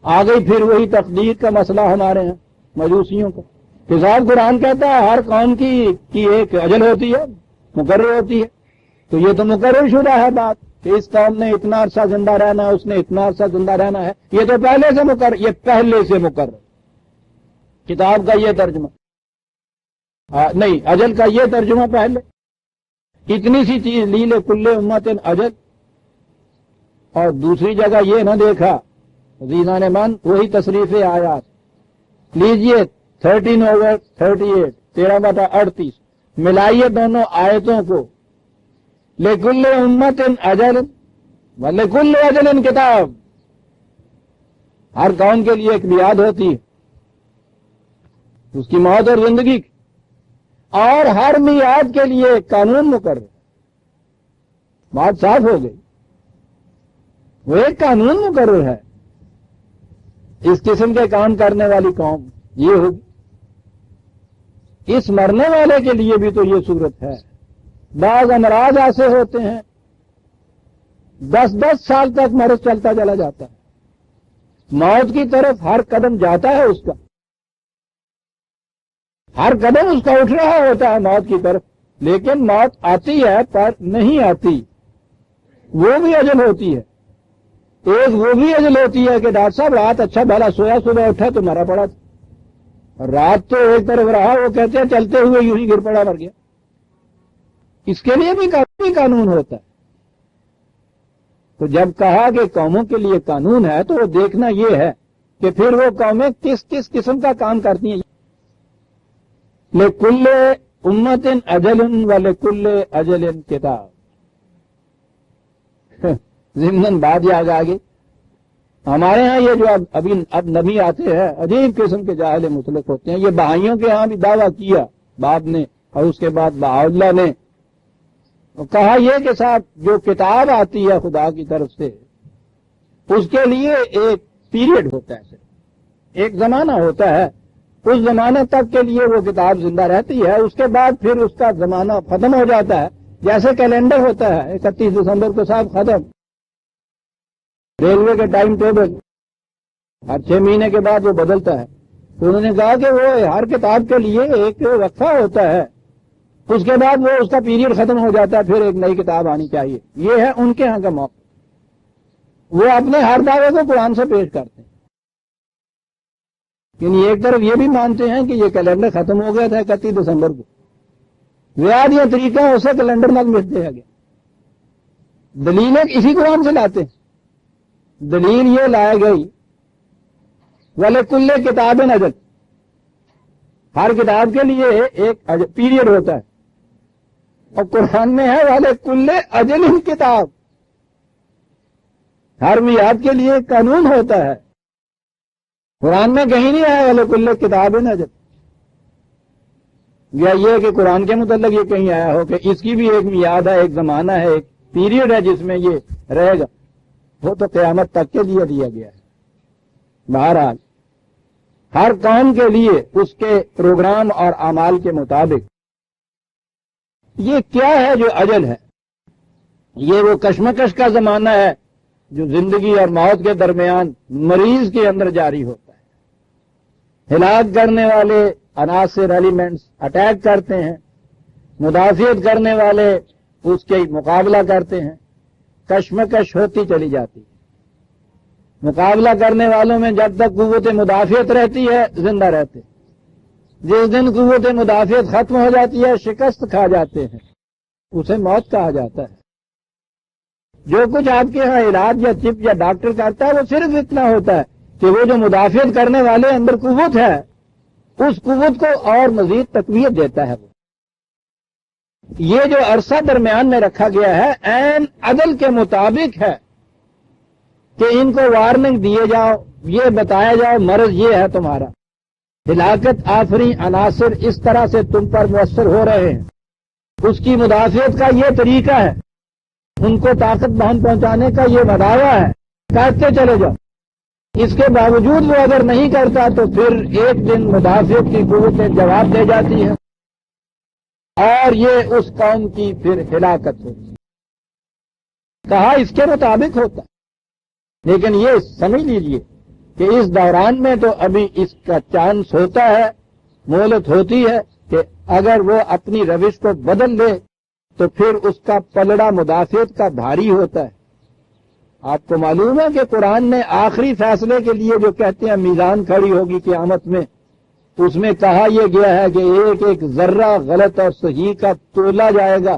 آ گئی، پھر وہی تقدیر کا مسئلہ ہمارے ہیں مجوسیوں کا۔ حساب قرآن کہتا ہے ہر قوم کی ایک اجل ہوتی ہے، مقرر ہوتی ہے، تو یہ تو مقرر شدہ ہے بات کہ اس قوم نے اتنا عرصہ زندہ رہنا ہے، اس نے اتنا عرصہ زندہ رہنا ہے، یہ تو پہلے سے مقرر، یہ پہلے سے مقرر۔ کتاب کا یہ ترجمہ نہیں، اجل کا یہ ترجمہ پہلے، اتنی سی چیز لی لِكُلِّ أُمَّةٍ أَجَلٌ، اور دوسری جگہ یہ نہ دیکھا عزیزان من، وہی تصریف آیات لیجئے 13/38 13/38 ملائیے دونوں آیتوں کو۔ لِكُلِّ أُمَّةٍ أَجَلٌ وَلِكُلِّ أَجَلٍ کتاب، ہر قوم کے لیے ایک میعاد ہوتی ہے اس کی موت اور زندگی کی، اور ہر میعاد کے لیے ایک قانون مقرر۔ بات صاف ہو گئی، وہ ایک قانون مقرر ہے۔ اس قسم کے کام کرنے والی قوم یہ ہوگی، اس مرنے والے کے لیے بھی تو یہ صورت ہے۔ بعض امراض ایسے ہوتے ہیں 10 سال تک مرض چلتا چلا جاتا ہے، موت کی طرف ہر قدم جاتا ہے اس کا، ہر قدم اس کا اٹھ رہا ہوتا ہے موت کی طرف، لیکن موت آتی ہے پر نہیں آتی، وہ بھی اجل ہوتی ہے۔ ایک وہ بھی اجل ہوتی ہے کہ ڈاکٹر صاحب رات اچھا بھلا سویا، صبح اٹھا تو مرا پڑا تھا، رات تو ایک طرف رہا، وہ کہتے ہیں چلتے ہوئے یوں ہی گر پڑا مر گیا۔ اس کے لیے بھی قانون ہوتا ہے۔ تو جب کہا کہ قوموں کے لیے قانون ہے تو وہ دیکھنا یہ ہے کہ پھر وہ قومیں کس کس قسم کا کام کرتی ہیں۔ لِكُلِّ أُمَّةٍ أَجَلٌ وَلِكُلِّ أَجَلٍ کتاب، ضمن بات یاد آ گئی۔ ہمارے ہاں یہ جو اب نبی آتے ہیں عجیب قسم کے جاہل مطلق ہوتے ہیں، یہ بہائیوں کے ہاں بھی دعویٰ کیا باب نے، اور اس کے بعد بہاءاللہ نے کہا یہ کہ صاحب جو کتاب آتی ہے خدا کی طرف سے اس کے لیے ایک پیریڈ ہوتا ہے، ایک زمانہ ہوتا ہے، اس زمانے تک کے لیے وہ کتاب زندہ رہتی ہے، اس کے بعد پھر اس کا زمانہ ختم ہو جاتا ہے۔ جیسے کیلنڈر ہوتا ہے 31 دسمبر کو صاحب ختم، ریلوے کے ٹائم ٹیبل ہر 6 مہینے کے بعد وہ بدلتا ہے۔ تو انہوں نے کہا کہ وہ ہر کتاب کے لیے ایک وقفہ ہوتا ہے، اس کے بعد وہ اس کا پیریڈ ختم ہو جاتا ہے، پھر ایک نئی کتاب آنی چاہیے. یہ ہے ان کے ہاں کا موقع. وہ اپنے ہر دعوے کو قرآن سے پیش کرتے ہیں. یعنی ایک طرف یہ بھی مانتے ہیں کہ یہ کیلنڈر ختم ہو گیا تھا 31 دسمبر کو، ویاد یا طریقہ اسے کیلنڈر نہ مل دیا گیا. دلیلیں اسی قرآن سے لاتے ہیں. دلیل یہ لائی گئی وَلِكُلِّ کتاب اجل، ہر کتاب کے لیے ایک پیریڈ ہوتا ہے، اور قرآن میں ہے وَلِكُلِّ اجل کتاب، ہر میعاد کے لیے ایک قانون ہوتا ہے. قرآن میں کہیں نہیں آیا وَلِكُلِّ کتاب اجل، یا یہ کہ قرآن کے متعلق یہ کہیں آیا ہو کہ اس کی بھی ایک میعاد ہے، ایک زمانہ ہے، ایک پیریڈ ہے جس میں یہ رہے گا. وہ تو قیامت تک کے لیے دیا گیا ہے. بہرحال ہر قوم کے لیے اس کے پروگرام اور اعمال کے مطابق یہ کیا ہے جو اجل ہے. یہ وہ کشمکش کا زمانہ ہے جو زندگی اور موت کے درمیان مریض کے اندر جاری ہوتا ہے. ہلاک کرنے والے عناصر ایلیمنٹس اٹیک کرتے ہیں، مدافعت کرنے والے اس کے مقابلہ کرتے ہیں، کشمکش ہوتی چلی جاتی ہے. مقابلہ کرنے والوں میں جب تک قوت مدافعت رہتی ہے زندہ رہتے، جس دن قوت مدافعت ختم ہو جاتی ہے شکست کھا جاتے ہیں، اسے موت کہا جاتا ہے. جو کچھ آپ کے ہاں علاج یا طب یا ڈاکٹر کرتا ہے وہ صرف اتنا ہوتا ہے کہ وہ جو مدافعت کرنے والے اندر قوت ہے اس قوت کو اور مزید تقویت دیتا ہے. یہ جو عرصہ درمیان میں رکھا گیا ہے عین عدل کے مطابق ہے کہ ان کو وارننگ دیے جاؤ، یہ بتایا جاؤ مرض یہ ہے تمہارا، ہلاکت آفری عناصر اس طرح سے تم پر مؤثر ہو رہے ہیں، اس کی مدافعت کا یہ طریقہ ہے، ان کو طاقت بہن پہنچانے کا یہ مداوع ہے، کرتے چلے جاؤ. اس کے باوجود وہ اگر نہیں کرتا تو پھر ایک دن مدافعت کی قوتیں جواب دے جاتی ہیں اور یہ اس قوم کی پھر ہلاکت ہوتی ہے. کہا اس کے مطابق ہوتا ہے. لیکن یہ سمجھ لیجئے کہ اس دوران میں تو ابھی اس کا چانس ہوتا ہے، مہلت ہوتی ہے کہ اگر وہ اپنی روش کو بدل لے تو پھر اس کا پلڑا مدافعت کا بھاری ہوتا ہے. آپ کو معلوم ہے کہ قرآن نے آخری فیصلے کے لیے جو کہتے ہیں میزان کھڑی ہوگی قیامت میں، اس میں کہا یہ گیا ہے کہ ایک ایک ذرہ غلط اور صحیح کا تولا جائے گا.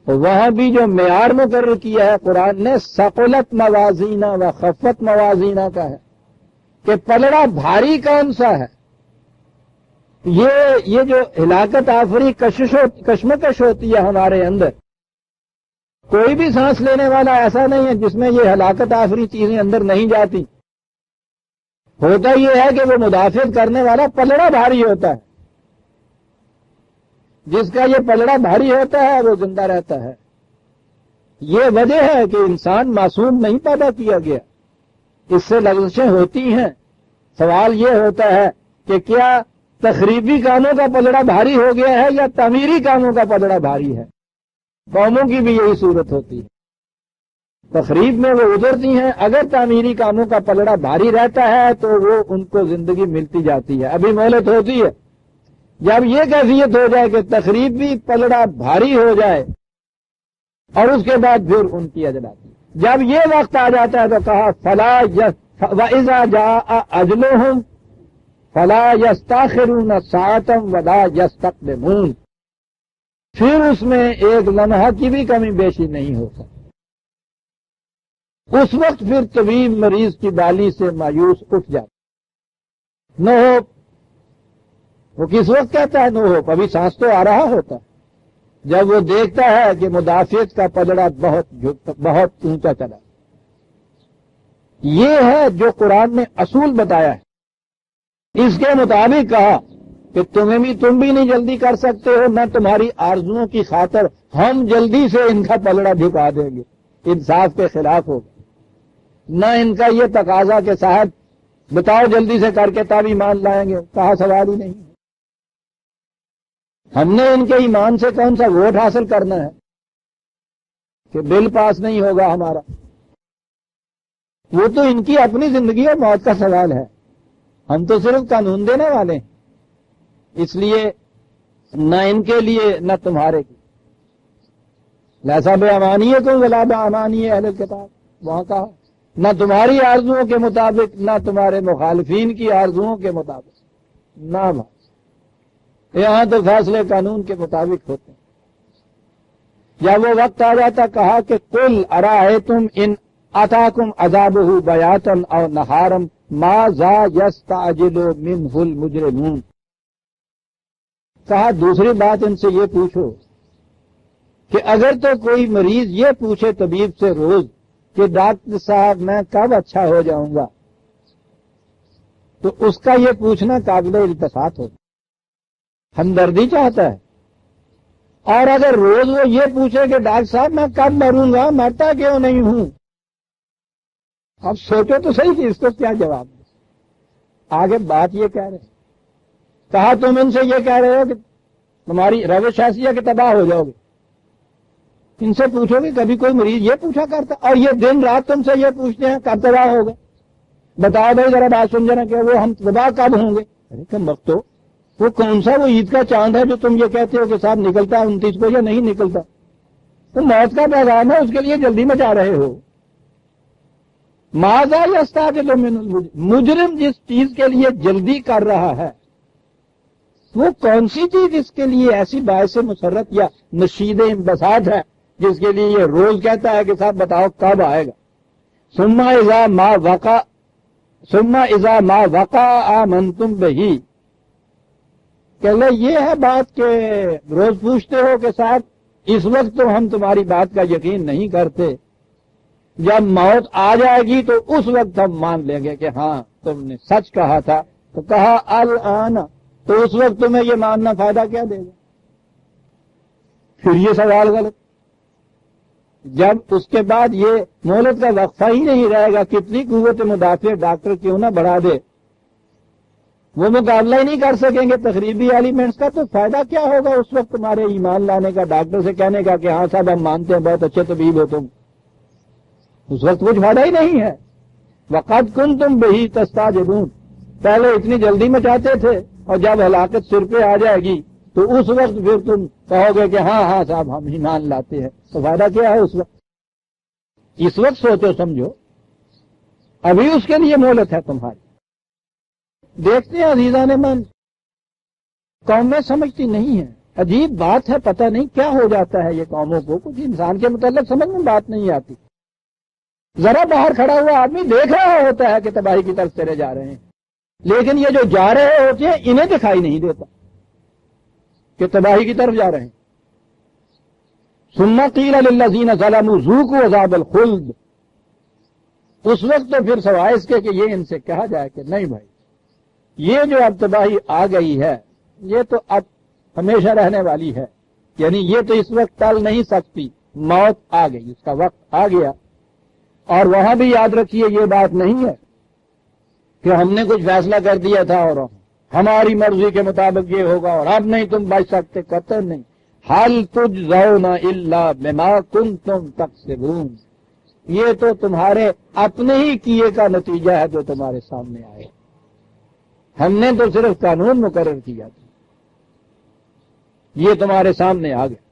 وہاں بھی جو معیار مقرر کیا ہے قرآن نے ثقلت موازینہ و خفت موازینہ کا ہے کہ پلڑا بھاری کون سا ہے. یہ جو ہلاکت آفری کشمکش ہوتی ہے ہمارے اندر، کوئی بھی سانس لینے والا ایسا نہیں ہے جس میں یہ ہلاکت آفری چیزیں اندر نہیں جاتی. ہوتا یہ ہے کہ وہ مدافعت کرنے والا پلڑا بھاری ہوتا ہے، جس کا یہ پلڑا بھاری ہوتا ہے وہ زندہ رہتا ہے. یہ وجہ ہے کہ انسان معصوم نہیں پیدا کیا گیا، اس سے لغزشیں ہوتی ہیں. سوال یہ ہوتا ہے کہ کیا تخریبی کاموں کا پلڑا بھاری ہو گیا ہے یا تعمیری کاموں کا پلڑا بھاری ہے؟ قوموں کی بھی یہی صورت ہوتی ہے. تخریب میں وہ اترتی ہیں، اگر تعمیری کاموں کا پلڑا بھاری رہتا ہے تو وہ ان کو زندگی ملتی جاتی ہے. ابھی مہلت ہوتی ہے. جب یہ کیفیت ہو جائے کہ تخریب بھی پلڑا بھاری ہو جائے اور اس کے بعد پھر ان کی اجل آتی ہے. جب یہ وقت آ جاتا ہے تو کہا وَإِذَا جَاءَ أَجْلُهُمْ فَلَا يَسْتَأْخِرُونَ سَاعَةً وَلَا يَسْتَقْدِمُونَ. پھر اس میں ایک لمحہ کی بھی کمی بیشی نہیں ہو سکتی. اس وقت پھر طبیب مریض کی بالی سے مایوس اٹھ جاتا. No hope. وہ کس وقت کہتا ہے نو ہوپ؟ ابھی سانس تو آ رہا ہوتا ہے. جب وہ دیکھتا ہے کہ مدافعت کا پلڑا بہت اونچا چلا. یہ ہے جو قرآن نے اصول بتایا ہے. اس کے مطابق کہا کہ تم بھی نہیں جلدی کر سکتے ہو، نہ تمہاری آرزوؤں کی خاطر ہم جلدی سے ان کا پلڑا جھکا دیں گے. انصاف کے خلاف ہوگا. نہ ان کا یہ تقاضا کہ صاحب بتاؤ جلدی سے کر کے تب ایمان لائیں گے. کہا سوال ہی نہیں. ہم نے ان کے ایمان سے کون سا ووٹ حاصل کرنا ہے کہ بل پاس نہیں ہوگا ہمارا؟ وہ تو ان کی اپنی زندگی اور موت کا سوال ہے. ہم تو صرف قانون دینے والے ہیں. اس لیے نہ ان کے لیے نہ تمہارے کی. لیسا بِأَمَانِیَکُمْ وَلَا بِأَمَانِیَ اہل الکتاب، وہاں کہا نہ تمہاری آرزوؤں کے مطابق نہ تمہارے مخالفین کی آرزوؤں کے مطابق، نہ بھائی یہاں تو فیصلے قانون کے مطابق ہوتے ہیں. یا وہ وقت آ جاتا کہا کہ قُلْ أَرَأَيْتُمْ إِنْ أَتَاكُمْ عَذَابُهُ بَيَاتًا أَوْ نَهَارًا مَاذَا يَسْتَعْجِلُ مِنْهُ الْمُجْرِمُونَ. کہا دوسری بات ان سے یہ پوچھو کہ اگر تو کوئی مریض یہ پوچھے طبیب سے روز کہ ڈاکٹر صاحب میں کب اچھا ہو جاؤں گا، تو اس کا یہ پوچھنا قابل التفات ہوگا، ہمدردی چاہتا ہے. اور اگر روز وہ یہ پوچھے کہ ڈاکٹر صاحب میں کب مروں گا، مرتا کیوں نہیں ہوں، اب سوچو تو صحیح کہ اس کو کیا جواب دے. آگے بات یہ کہہ رہے ہیں، کہا تم ان سے یہ کہہ رہے ہو کہ تمہاری روش ایسی ہے کہ تباہ ہو جاؤ گے. ان سے پوچھو گے کبھی کوئی مریض یہ پوچھا کرتا، اور یہ دن رات تم سے یہ پوچھتے ہیں کب تباہ ہوگا، بتاؤ بھائی ذرا بات سمجھنا کہ وہ ہم تباہ کب ہوں گے. ارے کم وقت وہ کون سا وہ عید کا چاند ہے جو تم یہ کہتے ہو کہ صاحب نکلتا ہے 29 کو یا نہیں نکلتا، تو موت کا پیغام ہے، اس کے لیے جلدی میں جا رہے ہو. ماذا یستعجل من مجرم جس چیز کے لیے جلدی کر رہا ہے وہ کون سی چیز اس کے لیے ایسی باعث مسرت یا نشید انبساط ہے جس کے لیے یہ روز کہتا ہے کہ صاحب بتاؤ کب آئے گا. ثم اذا ما وقع آمنتم بہ. کہ یہ ہے بات کہ روز پوچھتے ہو کہ صاحب اس وقت تو ہم تمہاری بات کا یقین نہیں کرتے، جب موت آ جائے گی تو اس وقت ہم مان لیں گے کہ ہاں تم نے سچ کہا تھا. تو کہا الآن، تو اس وقت تمہیں یہ ماننا فائدہ کیا دے گا. پھر یہ سوال غلط. جب اس کے بعد یہ مہلت کا وقفہ ہی نہیں رہے گا، کتنی قوت مدافع ڈاکٹر کیوں نہ بڑھا دے، وہ مقابلہ ہی نہیں کر سکیں گے تقریبی ایلیمنٹس کا، تو فائدہ کیا ہوگا اس وقت تمہارے ایمان لانے کا، ڈاکٹر سے کہنے کا کہ ہاں صاحب ہم مانتے ہیں بہت اچھے طبیب ہو تم. اس وقت کچھ فائدہ ہی نہیں ہے. وقد کنتم بہ تستعجلون، پہلے اتنی جلدی میں چاہتے تھے، اور جب ہلاکت سر پہ آ جائے گی تو اس وقت پھر تم کہو گے کہ ہاں ہاں صاحب ہم ایمان لاتے ہیں. تو فائدہ کیا ہے اس وقت؟ اس وقت سوچو سمجھو، ابھی اس کے لیے مہلت ہے تمہاری. دیکھتے ہیں عزیزان من، قومیں سمجھتی نہیں ہیں. عجیب بات ہے، پتہ نہیں کیا ہو جاتا ہے یہ قوموں کو، کچھ انسان کے متعلق سمجھ میں بات نہیں آتی. ذرا باہر کھڑا ہوا آدمی دیکھ رہا ہوتا ہے کہ تباہی کی طرف چلے جا رہے ہیں، لیکن یہ جو جا رہے ہوتے ہیں انہیں دکھائی نہیں دیتا کہ تباہی کی طرف جا رہے ہیں. ثم قیل للذین ظلموا ذوقوا عذاب الخلد. اس وقت تو پھر سوائے اس کے کہ یہ ان سے کہا جائے کہ نہیں بھائی یہ جو اب تباہی آ گئی ہے یہ تو اب ہمیشہ رہنے والی ہے، یعنی یہ تو اس وقت ٹل نہیں سکتی، موت آ گئی، اس کا وقت آ گیا. اور وہاں بھی یاد رکھیے یہ بات نہیں ہے کہ ہم نے کچھ فیصلہ کر دیا تھا اور ہماری مرضی کے مطابق یہ ہوگا اور اب نہیں تم بچ سکتے، قطعاً نہیں. حل تجزون الا بما کنتم تکسبون. یہ تو تمہارے اپنے ہی کیے کا نتیجہ ہے جو تمہارے سامنے آئے. ہم نے تو صرف قانون مقرر کیا تھا، یہ تمہارے سامنے آ گیا.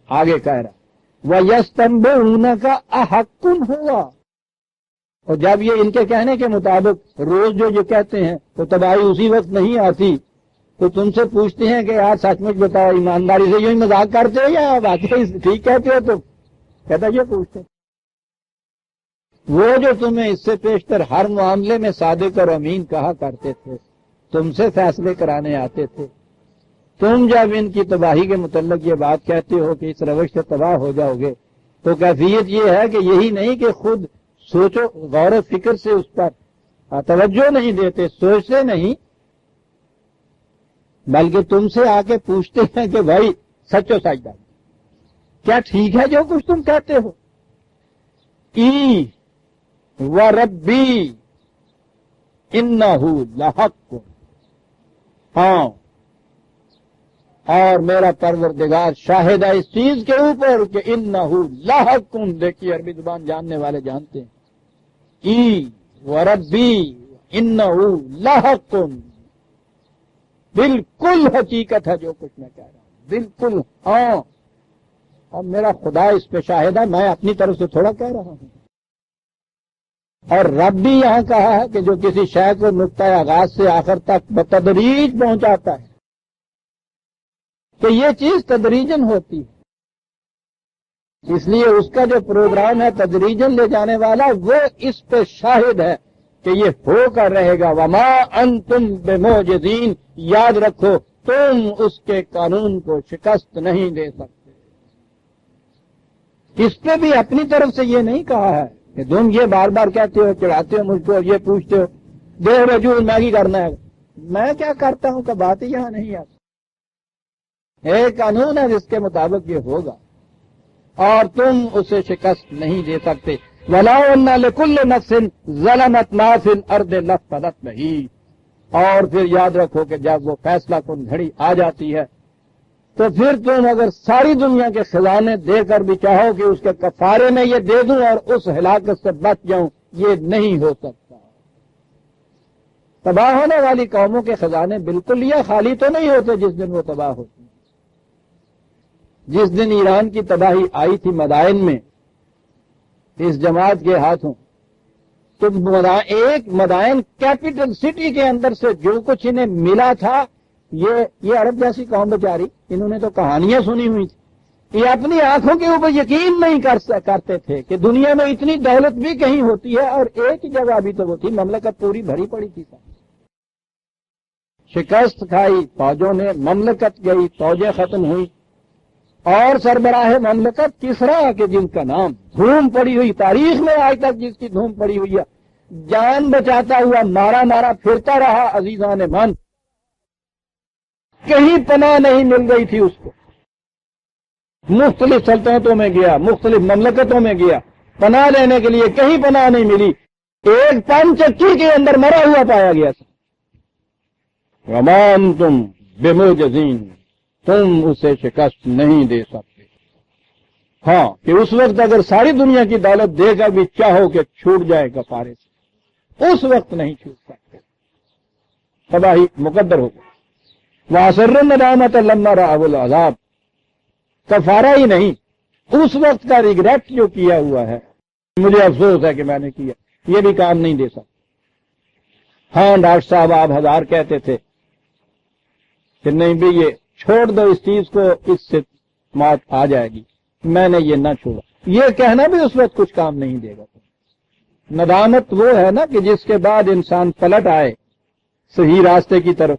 آگے کہہ رہا وَيَسْتَنبِئُونَكَ أَحَقٌّ هُوَ. اور جب یہ ان کے کہنے کے مطابق روز جو یہ کہتے ہیں تو تباہی اسی وقت نہیں آتی، تو تم سے پوچھتے ہیں کہ یار سچ مچ بتاؤ، ایمانداری سے یوں مذاق کرتے ہو یا واقعی ٹھیک کہتے ہو؟ تو کہتا یہ پوچھتے وہ جو تمہیں اس سے پیشتر ہر معاملے میں صادق اور امین کہا کرتے تھے، تم سے فیصلے کرانے آتے تھے، تم جب ان کی تباہی کے متعلق یہ بات کہتے ہو کہ اس روش سے تباہ ہو جاؤ گے، تو کیفیت یہ ہے کہ یہی نہیں کہ خود سوچو، غور و فکر سے اس پر توجہ نہیں دیتے، سوچتے نہیں، بلکہ تم سے آ کے پوچھتے ہیں کہ بھائی سچو سچ بات کیا ٹھیک ہے جو کچھ تم کہتے ہو؟ ای وربی انہ لحق. ہاں، اور میرا پروردگار شاہد ہے اس چیز کے اوپر کہ انہ لحق. دیکھیے عربی زبان جاننے والے جانتے ہیں. ای وربی انہ لحق. بالکل حقیقت ہے جو کچھ میں کہہ رہا ہوں، بالکل ہاں، اور میرا خدا اس پہ شاہد ہے، میں اپنی طرف سے تھوڑا کہہ رہا ہوں۔ اور رب بھی یہاں کہا ہے کہ جو کسی شے کو نقطۂ آغاز سے آخر تک بتدریج پہنچاتا ہے تو یہ چیز تدریجن ہوتی ہے، اس لیے اس کا جو پروگرام ہے تدریجن لے جانے والا، وہ اس پہ شاہد ہے کہ یہ ہو کر رہے گا۔ وما انتم بمعجزین، یاد رکھو تم اس کے قانون کو شکست نہیں دے سکتے۔ اس پہ بھی اپنی طرف سے یہ نہیں کہا ہے کہ تم یہ بار بار کہتے ہو، چڑھاتے ہو مجھ کو، یہ پوچھتے ہو دے رجوع میگی کرنا ہے، میں کیا کرتا ہوں کہ بات ہی یہاں نہیں آتی۔ ایک قانون ہے جس کے مطابق یہ ہوگا اور تم اسے شکست نہیں دے سکتے۔ وَلَوْ أَنَّ لِكُلِّ نَفْسٍ ظَلَمَتْ مَا فِي الْأَرْضِ لَافْتَدَتْ بِهِ، اور پھر یاد رکھو کہ جب وہ فیصلہ کن گھڑی آ جاتی ہے تو پھر تم اگر ساری دنیا کے خزانے دے کر بھی چاہو کہ اس کے کفارے میں یہ دے دوں اور اس ہلاکت سے بچ جاؤں، یہ نہیں ہو سکتا۔ تباہ ہونے والی قوموں کے خزانے بالکل یہ خالی تو نہیں ہوتے جس دن وہ تباہ ہوتی۔ جس دن ایران کی تباہی آئی تھی مدائن میں اس جماعت کے ہاتھوں، تو ایک مدائن کیپٹل سٹی کے اندر سے جو کچھ انہیں ملا تھا، یہ عرب جیسی قوم بیچاری، انہوں نے تو کہانیاں سنی ہوئی تھی، یہ اپنی آنکھوں کے اوپر یقین نہیں کرتے تھے کہ دنیا میں اتنی دولت بھی کہیں ہوتی ہے، اور ایک جگہ بھی تو وہ تھی، مملکت پوری بھری پڑی تھی۔ شکست کھائی فوجوں نے، مملکت گئی، فوجیں ختم ہوئی، اور سربراہ مملکت کسرا کے جن کا نام دھوم پڑی ہوئی تاریخ میں آج تک جس کی دھوم پڑی ہوئی ہے، جان بچاتا ہوا مارا پھرتا رہا عزیزان من، کہیں پناہ نہیں مل رہی تھی اس کو، مختلف سلطنتوں میں گیا، مختلف مملکتوں میں گیا، پناہ لینے کے لیے کہیں پناہ نہیں ملی، ایک پن چکی کے اندر مرا ہوا پایا گیا تھا۔ وما انتم بمعجزین، تم اسے شکست نہیں دے سکتے۔ ہاں کہ اس وقت اگر ساری دنیا کی دولت دے کر بھی چاہو کہ چھوٹ جائے کفارے سے، اس وقت نہیں چھوٹ سکتے، تباہی مقدر ہو گئی۔ وَأَسَرُّ النَّدَامَةَ لَمَّا رَأَوُا الْعَذَابَ، کفارہ ہی نہیں، اس وقت کا ریگریٹ جو کیا ہوا ہے، مجھے افسوس ہے کہ میں نے کیا، یہ بھی کام نہیں دے سکتا۔ ہاں ڈاکٹر صاحب آپ ہزار کہتے تھے کہ نہیں بھی یہ چھوڑ دو اس چیز کو، اس سے موت آ جائے گی، میں نے یہ نہ چھوڑا، یہ کہنا بھی اس وقت کچھ کام نہیں دے گا۔ ندامت وہ ہے نا کہ جس کے بعد انسان پلٹ آئے صحیح راستے کی طرف،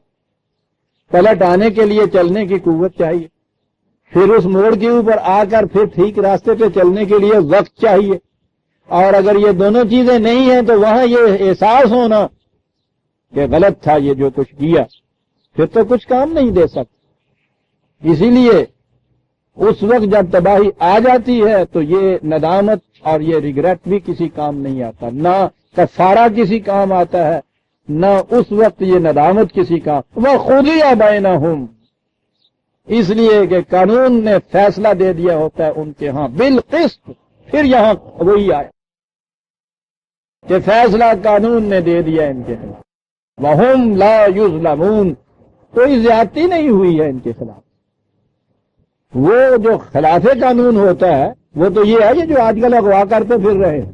پلٹ آنے کے لیے چلنے کی قوت چاہیے، پھر اس موڑ کے اوپر آ کر پھر ٹھیک راستے پہ چلنے کے لیے وقت چاہیے، اور اگر یہ دونوں چیزیں نہیں ہیں تو وہاں یہ احساس ہونا کہ غلط تھا یہ جو کچھ کیا، پھر تو کچھ کام نہیں دے سکتا۔ اسی لیے اس وقت جب تباہی آ جاتی ہے تو یہ ندامت اور یہ ریگریٹ بھی کسی کام نہیں آتا، نہ کفارہ کسی کام آتا ہے، نہ اس وقت یہ ندامت کسی کام۔ وَقُضِیَ بَیْنَہُم، اس لیے کہ قانون نے فیصلہ دے دیا ہوتا ہے ان کے ہاں بالقسط۔ پھر یہاں وہی آیا کہ فیصلہ قانون نے دے دیا ان کے خلاف، وَهُمْ لَا يُظْلَمُونَ، کوئی زیادتی نہیں ہوئی ہے ان کے خلاف۔ وہ جو خلاف قانون ہوتا ہے وہ تو یہ ہے جو آج کل اغوا کرتے پھر رہے ہیں۔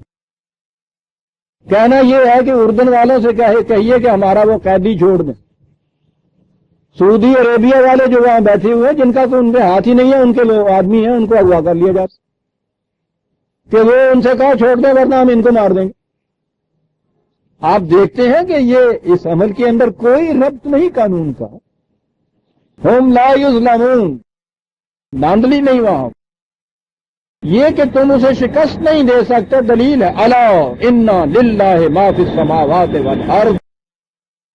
کہنا یہ ہے کہ اردن والوں سے کہیے کہ ہمارا وہ قیدی چھوڑ دیں، سعودی عربیہ والے جو وہاں بیٹھے ہوئے جن کا تو ان کے ہاتھ ہی نہیں ہے، ان کے لوگ آدمی ہیں، ان کو اغوا کر لیا جاتا کہ وہ ان سے کہا چھوڑ دیں ورنہ ہم ان کو مار دیں گے۔ آپ دیکھتے ہیں کہ یہ اس عمل کے اندر کوئی ربط نہیں قانون کا۔ ہم لا یظلمون، دھاندلی نہیں وہاں۔ یہ کہ تم اسے شکست نہیں دے سکتے، دلیل ہے الا ان للہ ما فی السماوات والارض،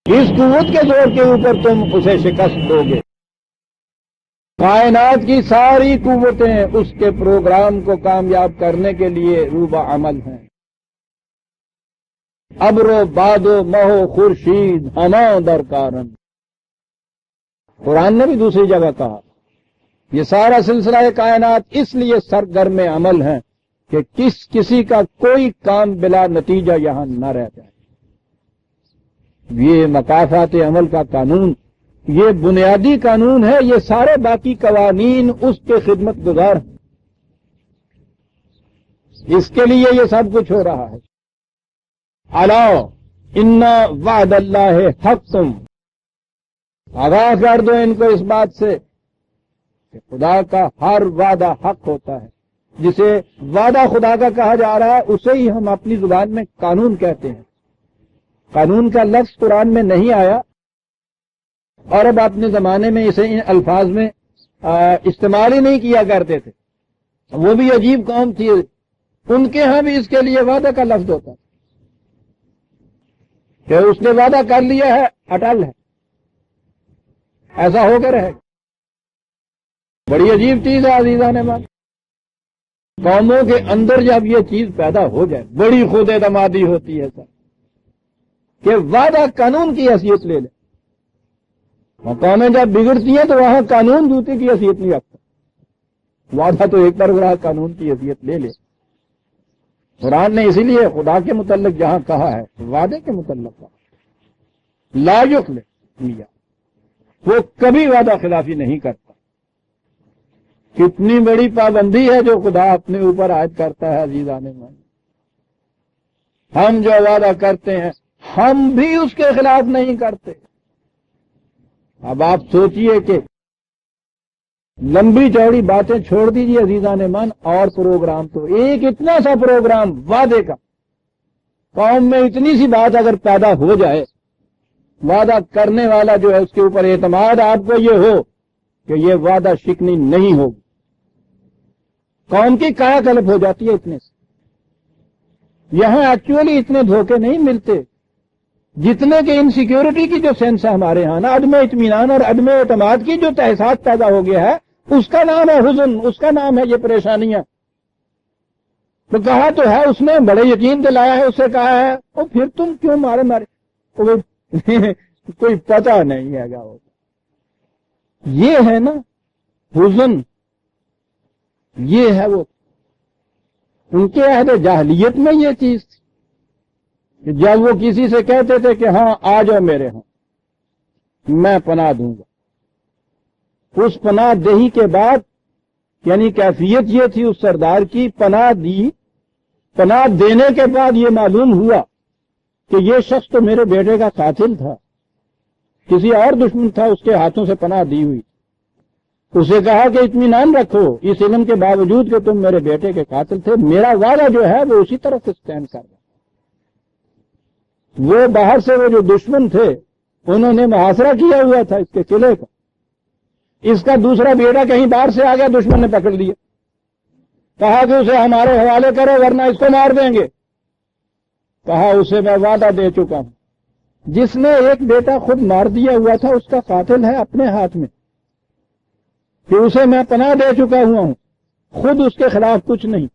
اس قوت کے زور کے اوپر تم اسے شکست دو گے۔ کائنات کی ساری قوتیں اس کے پروگرام کو کامیاب کرنے کے لیے روبہ عمل ہیں۔ ابر و باد و مہو خورشید ہما درکارن، قرآن نے بھی دوسری جگہ کہا یہ سارا سلسلہ کائنات اس لیے سرگرم عمل ہے کہ کسی کا کوئی کام بلا نتیجہ یہاں نہ رہ جائے۔ یہ مکافات عمل کا قانون یہ بنیادی قانون ہے، یہ سارے باقی قوانین اس کے خدمت گزار ہیں، اس کے لیے یہ سب کچھ ہو رہا ہے۔ الا ان وعد اللہ حق، تم آگاہ کر دو ان کو اس بات سے کہ خدا کا ہر وعدہ حق ہوتا ہے۔ جسے وعدہ خدا کا کہا جا رہا ہے اسے ہی ہم اپنی زبان میں قانون کہتے ہیں۔ قانون کا لفظ قرآن میں نہیں آیا، اور اب اپنے زمانے میں اسے ان الفاظ میں استعمال ہی نہیں کیا کرتے تھے۔ وہ بھی عجیب قوم تھی، ان کے ہاں بھی اس کے لیے وعدہ کا لفظ ہوتا ہے کہ اس نے وعدہ کر لیا ہے، اٹل ہے، ایسا ہو کے رہے گا۔ بڑی عجیب چیز ہے عزیزان من، قوموں کے اندر جب یہ چیز پیدا ہو جائے بڑی خود اعتمادی ہوتی ہے سر، کہ وعدہ قانون کی حیثیت لے لے۔ اور قومیں جب بگڑتی ہیں تو وہاں قانون جوتے کی حیثیت نہیں رکھتا، وعدہ تو ایک طرف رہا قانون کی حیثیت لے لے۔ قرآن نے اسی لیے خدا کے متعلق جہاں کہا ہے وعدے کے متعلق کہا لا یخلف میاں، وہ کبھی وعدہ خلافی نہیں کرتا۔ کتنی بڑی پابندی ہے جو خدا اپنے اوپر عائد کرتا ہے عزیزان من۔ ہم جو وعدہ کرتے ہیں ہم بھی اس کے خلاف نہیں کرتے۔ اب آپ سوچئے کہ لمبی چوڑی باتیں چھوڑ دیجیے عزیزان من، اور پروگرام تو ایک اتنا سا پروگرام وعدے کا، قوم میں اتنی سی بات اگر پیدا ہو جائے، وعدہ کرنے والا جو ہے اس کے اوپر اعتماد آپ کو یہ ہو کہ یہ وعدہ شکنی نہیں ہوگی، قوم کی کایا کلپ ہو جاتی ہے اتنے سے۔ یہاں ایکچولی اتنے دھوکے نہیں ملتے جتنے کہ انسیکیورٹی کی جو سینس ہے ہمارے ہاں نا، عدم اطمینان اور عدم اعتماد کی جو تحساس پیدا ہو گیا ہے، اس کا نام ہے حزن، اس کا نام ہے یہ پریشانیاں۔ تو کہا تو ہے اس نے، بڑے یقین دلایا ہے، اس سے کہا ہے اور پھر تم کیوں مارے کوئی پتہ نہیں ہے گا۔ یہ ہے نا حزن، یہ ہے وہ ان کے عہد جاہلیت میں یہ چیز تھی کہ جب وہ کسی سے کہتے تھے کہ ہاں آ جاؤ میرے ہاں میں پناہ دوں گا، اس پناہ دہی کے بعد یعنی کیفیت یہ تھی اس سردار کی، پناہ دی، پناہ دینے کے بعد یہ معلوم ہوا کہ یہ شخص تو میرے بیٹے کا قاتل تھا، کسی اور دشمن تھا اس کے ہاتھوں سے پناہ دی ہوئی۔ اسے کہا کہ اطمینان رکھو اس علم کے باوجود کہ تم میرے بیٹے کے قاتل تھے، میرا وعدہ جو ہے وہ اسی طرح سے اسٹینڈ کر رہا۔ وہ باہر سے وہ جو دشمن تھے انہوں نے محاصرہ کیا ہوا تھا اس کے قلعے کا، اس کا دوسرا بیٹا کہیں باہر سے آ گیا، دشمن نے پکڑ لیا، کہا کہ اسے ہمارے حوالے کرو ورنہ اس کو مار دیں گے۔ کہا اسے میں وعدہ دے چکا ہوں، جس نے ایک بیٹا خود مار دیا ہوا تھا اس کا قاتل ہے اپنے ہاتھ میں، کہ اسے میں پناہ دے چکا ہوا ہوں، خود اس کے خلاف کچھ نہیں،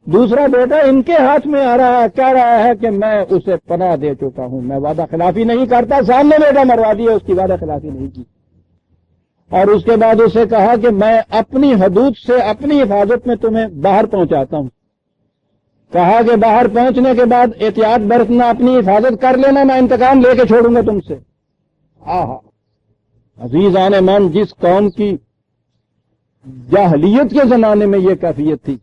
دوسرا بیٹا ان کے ہاتھ میں آ رہا ہے، کہہ رہا ہے کہ میں اسے پناہ دے چکا ہوں، میں وعدہ خلافی نہیں کرتا، سامنے بیٹا مروا دیا، اس کی وعدہ خلافی نہیں کی۔ اور اس کے بعد اسے کہا کہ میں اپنی حدود سے اپنی حفاظت میں تمہیں باہر پہنچاتا ہوں، کہا کہ باہر پہنچنے کے بعد احتیاط برتنا، اپنی حفاظت کر لینا، میں انتقام لے کے چھوڑوں گا تم سے۔ آہا عزیزان من، جس قوم کی جاہلیت کے زمانے میں یہ کیفیت تھی،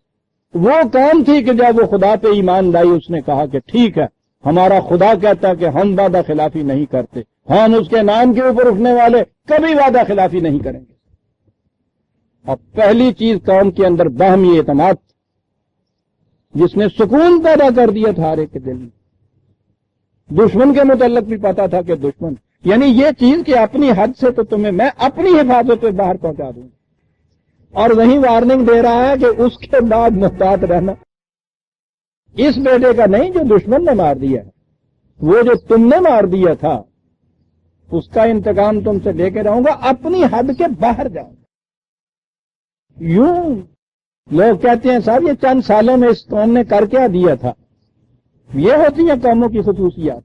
وہ قوم تھی کہ جب وہ خدا پہ ایمان لائی اس نے کہا کہ ٹھیک ہے، ہمارا خدا کہتا کہ ہم وعدہ خلافی نہیں کرتے، ہم اس کے نام کے اوپر اٹھنے والے کبھی وعدہ خلافی نہیں کریں گے۔ اور پہلی چیز قوم کے اندر باہمی اعتماد جس نے سکون پیدا کر دیا تھا ہر ایک کے دل میں۔ دشمن کے متعلق بھی پتا تھا کہ دشمن یعنی یہ چیز کہ اپنی حد سے تو تمہیں میں اپنی حفاظت پہ باہر پہنچا دوں، اور وہیں وارننگ دے رہا ہے کہ اس کے بعد محتاط رہنا، اس بیٹے کا نہیں جو دشمن نے مار دیا ہے، وہ جو تم نے مار دیا تھا اس کا انتقام تم سے لے کے رہوں گا، اپنی حد کے باہر جاؤں گا۔ یوں لوگ کہتے ہیں صاحب یہ چند سالوں میں اس قوم نے کر کیا دیا تھا۔ یہ ہوتی ہیں قوموں کی خصوصیات،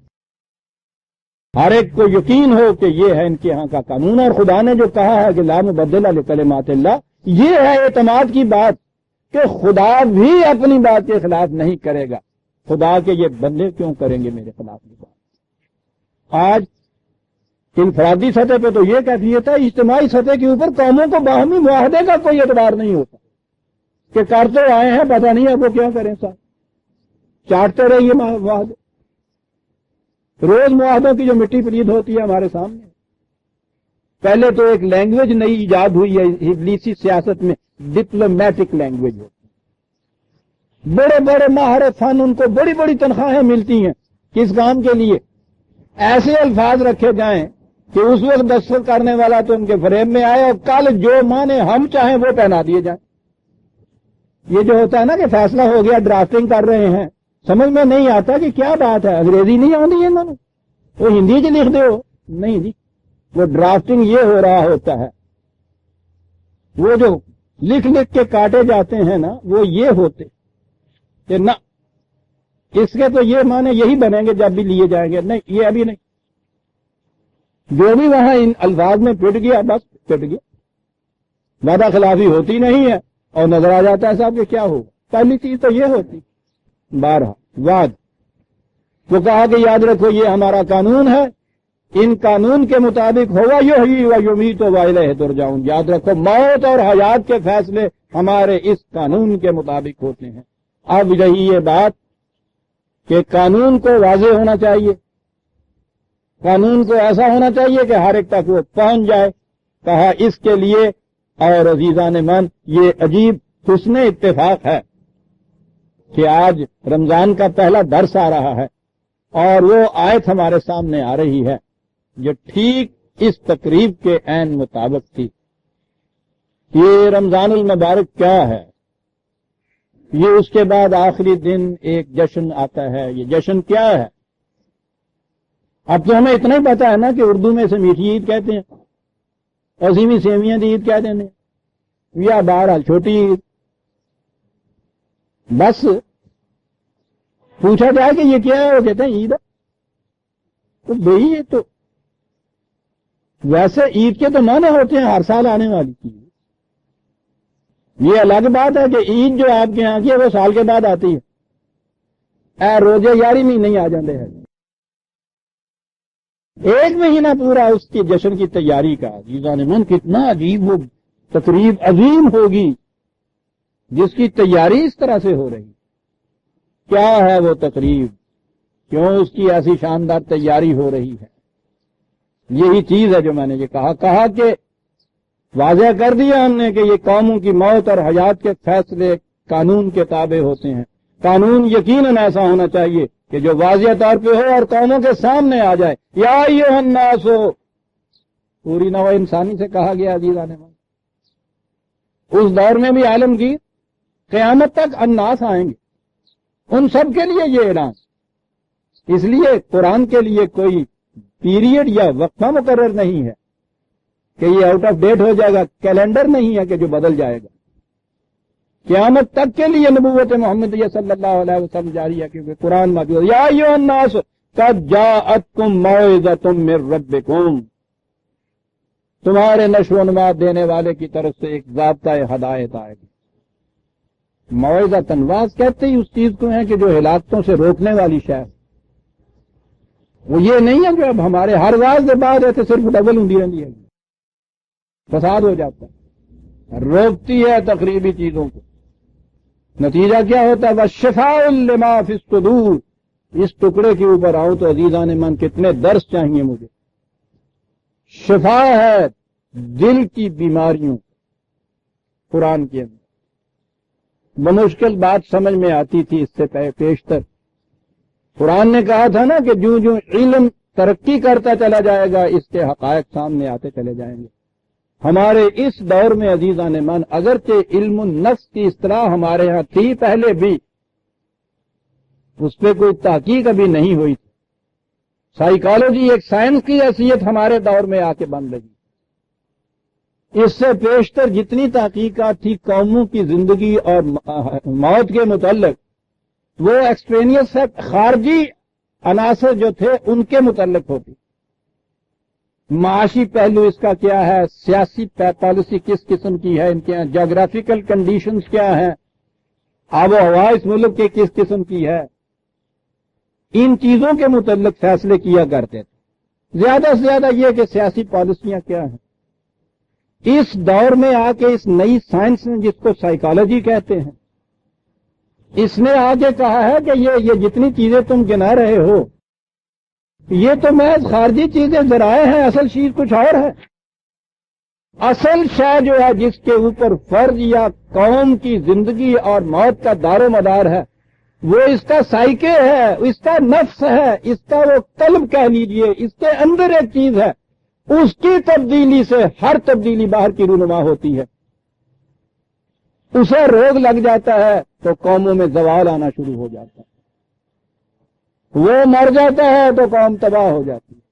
ہر ایک کو یقین ہو کہ یہ ہے ان کے ہاں کا قانون، اور خدا نے جو کہا ہے کہ لا مبدل لکلمات اللہ، یہ ہے اعتماد کی بات کہ خدا بھی اپنی بات کے خلاف نہیں کرے گا۔ خدا کے یہ بندے کیوں کریں گے میرے خلاف یہ بات؟ آج انفرادی سطح پہ تو یہ کیفیت ہے، اجتماعی سطح کے اوپر قوموں کو باہمی معاہدے کا کوئی اعتبار نہیں ہوتا کہ کرتے آئے ہیں، پتہ نہیں اب وہ کیا کریں صاحب، چاٹتے رہیے معاہدے، روز معاہدوں کی جو مٹی پلید ہوتی ہے ہمارے سامنے۔ پہلے تو ایک لینگویج نئی ایجاد ہوئی ہے ابلیسی سیاست میں، ڈپلومیٹک لینگویج ہوتی ہے، بڑے بڑے ماہر فن، ان کو بڑی بڑی تنخواہیں ملتی ہیں، کس کام کے لیے؟ ایسے الفاظ رکھے جائیں کہ اس وقت دستخط کرنے والا تو ان کے فریب میں آئے اور کل جو مانے ہم چاہیں وہ پہنا دیے جائیں۔ یہ جو ہوتا ہے نا کہ فیصلہ ہو گیا، ڈرافٹنگ کر رہے ہیں، سمجھ میں نہیں آتا کہ کیا بات ہے، انگریزی نہیں آتی ہے انہوں نے، وہ ہندی چ لکھ دو، نہیں جی، وہ ڈرافٹنگ یہ ہو رہا ہوتا ہے، وہ جو لکھ لکھ کے کاٹے جاتے ہیں نا وہ یہ ہوتے کہ نہ اس کے تو یہ معنی یہی بنیں گے جب بھی لیے جائیں گے، نہیں یہ ابھی نہیں، جو بھی وہاں ان الفاظ میں پٹ گیا بس پٹ گیا، وعدہ خلافی ہوتی نہیں ہے اور نظر آ جاتا ہے صاحب کہ کیا ہوگا۔ پہلی چیز تو یہ ہوتی 12 وعد، وہ کہا کہ یاد رکھو یہ ہمارا قانون ہے، ان قانون کے مطابق ہوگا یحیی و یمیت و الیہ ترجعون، یاد رکھو موت اور حیات کے فیصلے ہمارے اس قانون کے مطابق ہوتے ہیں۔ اب رہی یہ بات کہ قانون کو واضح ہونا چاہیے، قانون کو ایسا ہونا چاہیے کہ ہر ایک تک وہ پہنچ جائے، کہا اس کے لیے اور عزیزان من یہ عجیب حسن اتفاق ہے کہ آج رمضان کا پہلا درس آ رہا ہے اور وہ آیت ہمارے سامنے آ رہی ہے جو ٹھیک اس تقریب کے عین مطابق تھی۔ یہ رمضان المبارک کیا ہے؟ یہ اس کے بعد آخری دن ایک جشن آتا ہے، یہ جشن کیا ہے؟ اب تو ہمیں اتنا ہی پتا ہے نا کہ اردو میں اسے میٹھی عید کہتے ہیں، عظیمی سیویاں دی عید کہتے ہیں، یا بہرحال چھوٹی عید۔ بس پوچھا جائے کہ یہ کیا ہے، وہ کہتے ہیں عید ہے۔ تو بھئی یہ تو ویسے عید کے تو معنی ہوتے ہیں ہر سال آنے والی چیز، یہ الگ بات ہے کہ عید جو آپ کے یہاں کی ہے وہ سال کے بعد آتی ہے، اے روزے یاری میں نہیں آ جاندے ہیں، ایک مہینہ پورا اس کی جشن کی تیاری کا۔ عزیزان من کتنا عجیب وہ تقریب عظیم ہوگی جس کی تیاری اس طرح سے ہو رہی، کیا ہے وہ تقریب، کیوں اس کی ایسی شاندار تیاری ہو رہی ہے؟ یہی چیز ہے جو میں نے یہ کہا کہ واضح کر دیا ہم نے کہ یہ قوموں کی موت اور حیات کے فیصلے قانون کے تابع ہوتے ہیں۔ قانون یقیناً ایسا ہونا چاہیے کہ جو واضح طور پہ ہو اور قوموں کے سامنے آ جائے۔ یا ایھا الناس، پوری نوع انسانی سے کہا گیا عزیزان من، اس دور میں بھی عالمگیر، قیامت تک الناس آئیں گے، ان سب کے لیے یہ اعلان۔ اس لیے قرآن کے لیے کوئی پیریڈ یا وقفہ مقرر نہیں ہے کہ یہ آؤٹ آف ڈیٹ ہو جائے گا، کیلنڈر نہیں ہے کہ جو بدل جائے گا، قیامت تک کے لیے نبوت محمدیہ صلی اللہ علیہ وسلم جاری ہے، کیونکہ قرآن موجود ہے۔ یا ایھا الناس قد جاءتکم موعظۃ من ربکم، تمہارے نشو و نما دینے والے کی طرف سے ایک ضابطۂ ہدایت آئے گی۔ موعظۃ، واعظ کہتے ہی اس چیز کو ہے کہ جو ہلاکتوں سے روکنے والی شے، وہ یہ نہیں ہے جو اب ہمارے ہر واعظ کے بعد ایسے صرف ڈبل ہوں رہی ہے، فساد ہو جاتا ہے، روکتی ہے تقریبی چیزوں کو۔ نتیجہ کیا ہوتا ہے؟ وَالشِّفَاءُ لِمَا فِي الصُّدُورِ۔ اس ٹکڑے کے اوپر آؤں تو عزیزان من کتنے درس چاہیے مجھے۔ شفا ہے دل کی بیماریوں، قرآن کے اندر بمشکل بات سمجھ میں آتی تھی اس سے پیشتر۔ قرآن نے کہا تھا نا کہ جو جو علم ترقی کرتا چلا جائے گا اس کے حقائق سامنے آتے چلے جائیں گے۔ ہمارے اس دور میں عزیزان من اگرچہ علم النفس کی اصطلاح ہمارے ہاں تھی پہلے بھی، اس پہ کوئی تحقیق ابھی نہیں ہوئی تھی۔ سائیکالوجی ایک سائنس کی حیثیت ہمارے دور میں آ کے بن لگی۔ اس سے پیشتر جتنی تحقیقات تھی قوموں کی زندگی اور موت کے متعلق، وہ ایکسٹرینیس سے خارجی عناصر جو تھے ان کے متعلق ہوتی۔ معاشی پہلو اس کا کیا ہے، سیاسی پالیسی کس قسم کی ہے ان کے یہاں، جغرافیکل کنڈیشنز کیا ہیں، آب و ہوا اس ملک کی کس قسم کی ہے، ان چیزوں کے متعلق فیصلے کیا کرتے تھے۔ زیادہ سے زیادہ یہ کہ سیاسی پالیسیاں کیا ہیں۔ اس دور میں آ کے اس نئی سائنس نے، جس کو سائیکالوجی کہتے ہیں، اس نے آ کے کہا ہے کہ یہ جتنی چیزیں تم گنا رہے ہو یہ تو محض خارجی چیزیں، ذرائع ہیں، اصل چیز کچھ اور ہے۔ اصل شے جو ہے جس کے اوپر فرد یا قوم کی زندگی اور موت کا دار و مدار ہے، وہ اس کا سائیکے ہے، اس کا نفس ہے، اس کا وہ قلب کہہ لیجئے، اس کے اندر ایک چیز ہے، اس کی تبدیلی سے ہر تبدیلی باہر کی رونما ہوتی ہے۔ اسے روگ لگ جاتا ہے تو قوموں میں زوال آنا شروع ہو جاتا ہے، وہ مر جاتا ہے تو قوم تباہ ہو جاتی ہے۔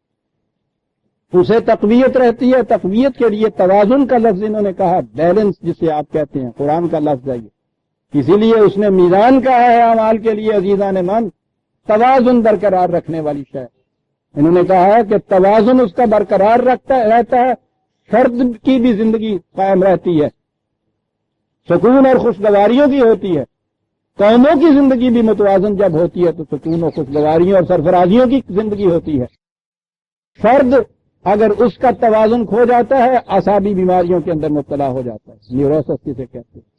اسے تقویت رہتی ہے، تقویت کے لیے توازن کا لفظ انہوں نے کہا، بیلنس جسے آپ کہتے ہیں، قرآن کا لفظ ہے یہ، اسی لیے اس نے میزان کہا ہے اعمال کے لیے، عزیزان من، توازن برقرار رکھنے والی شے۔ انہوں نے کہا ہے کہ توازن اس کا برقرار رہتا ہے، فرد کی بھی زندگی قائم رہتی ہے، سکون اور خوشگواریوں کی ہوتی ہے، قوموں کی زندگی بھی متوازن جب ہوتی ہے تو سکون و خوشگواریوں اور سرفرازیوں کی زندگی ہوتی ہے۔ فرد اگر اس کا توازن کھو جاتا ہے اعصابی بیماریوں کے اندر مبتلا ہو جاتا ہے، نیوروسس جسے کہتے ہیں۔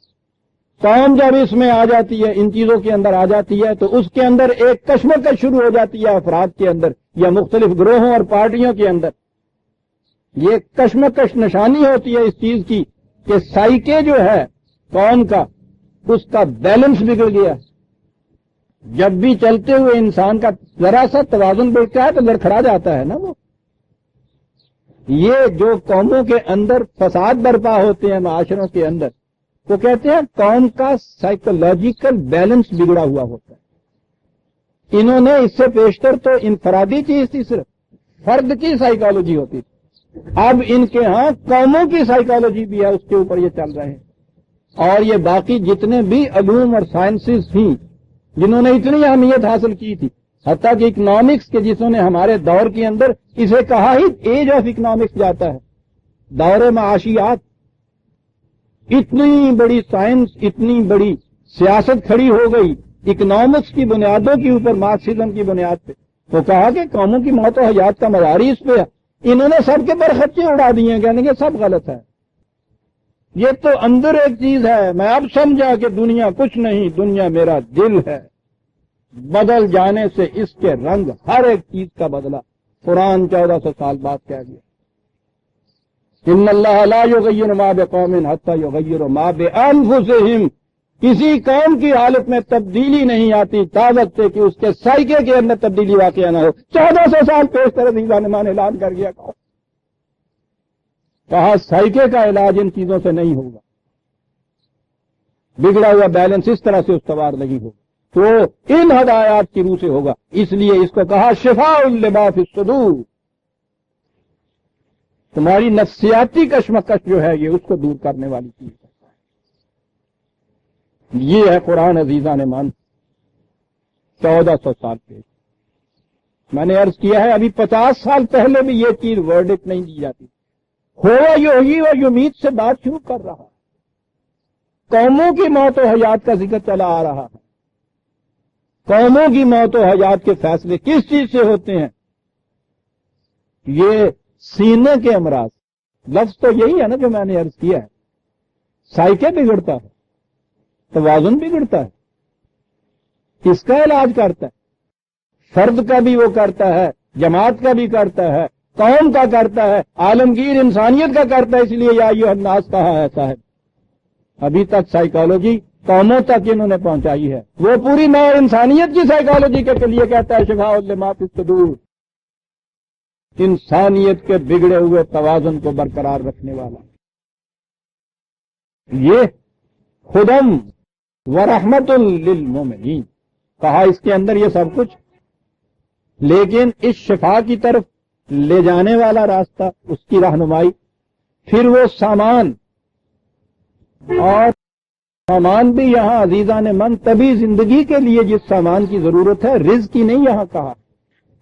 قوم جب اس میں آ جاتی ہے، ان چیزوں کے اندر آ جاتی ہے، تو اس کے اندر ایک کشمکش شروع ہو جاتی ہے، افراد کے اندر یا مختلف گروہوں اور پارٹیوں کے اندر۔ یہ کشمکش نشانی ہوتی ہے اس چیز کی کہ سائیکے جو ہے قوم کا، اس کا بیلنس بگڑ گیا۔ جب بھی چلتے ہوئے انسان کا ذرا سا توازن بگڑتا ہے تو لڑکھڑا جاتا ہے نا وہ۔ یہ جو قوموں کے اندر فساد برپا ہوتے ہیں معاشروں کے اندر، وہ کہتے ہیں قوم کا سائیکولوجیکل بیلنس بگڑا ہوا ہوتا ہے۔ انہوں نے اس سے پیشتر تو انفرادی چیز تھی، صرف فرد کی سائیکالوجی ہوتی تھی، اب ان کے ہاں قوموں کی سائیکالوجی بھی ہے، اس کے اوپر یہ چل رہے ہیں۔ اور یہ باقی جتنے بھی علوم اور سائنسز تھیں جنہوں نے اتنی اہمیت حاصل کی تھی، حتیٰ کہ اکنامکس کے جسوں نے ہمارے دور کے اندر اسے کہا ہی ایج آف اکنامکس جاتا ہے، دور معاشیات۔ اتنی بڑی سائنس، اتنی بڑی سیاست کھڑی ہو گئی اکنامکس کی بنیادوں کے اوپر، مارکسزم کی بنیاد پہ۔ وہ کہا کہ قوموں کی موت و حیات کا معیار ہی اس پہ ہے۔ انہوں نے سب کے برخچے اڑا دیے ہیں، کہنے کے سب غلط ہے۔ یہ تو اندر ایک چیز ہے، میں اب سمجھا کہ دنیا کچھ نہیں، دنیا میرا دل ہے۔ بدل جانے سے اس کے رنگ، ہر ایک چیز کا بدلہ قرآن 1400 سال بعد کہہ گیا۔ ان اللہ لا یغیر ما بقوم حتی یغیروا ما بانفسہم، کسی قوم کی حالت میں تبدیلی نہیں آتی تابت سے کہ اس کے سائیکے کے اندر تبدیلی واقع نہ ہو۔ 1400 سال پیشتر عزیزان مان اعلان کر گیا، کہا سائیکے کا علاج ان چیزوں سے نہیں ہوگا، بگڑا ہوا بیلنس اس طرح سے استوار نہیں ہوگا تو ان ہدایات کی روح سے ہوگا۔ اس لیے اس کو کہا شفاء لما فی الصدور، تمہاری نفسیاتی کشمکش جو ہے یہ اس کو دور کرنے والی چیز ہے۔ یہ ہے قرآن عزیزان مان 1400 سال پہ۔ میں نے عرض کیا ہے ابھی 50 سال پہلے بھی یہ چیز ورڈکٹ نہیں دی جاتی، ہوا یحیی و یمیت سے بات شروع کر رہا، قوموں کی موت و حیات کا ذکر چلا آ رہا ہے۔ قوموں کی موت و حیات کے فیصلے کس چیز سے ہوتے ہیں؟ یہ سینے کے امراض، لفظ تو یہی ہے نا جو میں نے عرض کیا ہے، سائیکے بگڑتا ہے، توازن بگڑتا ہے، اس کا علاج کرتا ہے، فرد کا بھی وہ کرتا ہے، جماعت کا بھی کرتا ہے، قوم کا کرتا ہے، عالمگیر انسانیت کا کرتا ہے۔ اس لیے یا ایھا الناس کہا ہے صاحب۔ ابھی تک سائیکالوجی قوموں تک انہوں نے پہنچائی ہے، وہ پوری نو انسانیت کی سائیکالوجی کے لیے کہتا ہے شفاء لما فی الصدور، انسانیت کے بگڑے ہوئے توازن کو برقرار رکھنے والا۔ یہ خدم ورحمت للمومنین کہا، اس کے اندر یہ سب کچھ، لیکن اس شفا کی طرف لے جانے والا راستہ، اس کی رہنمائی، پھر وہ سامان، اور سامان بھی یہاں عزیزان من طبی زندگی کے لیے جس سامان کی ضرورت ہے، رزق کی نہیں یہاں کہا،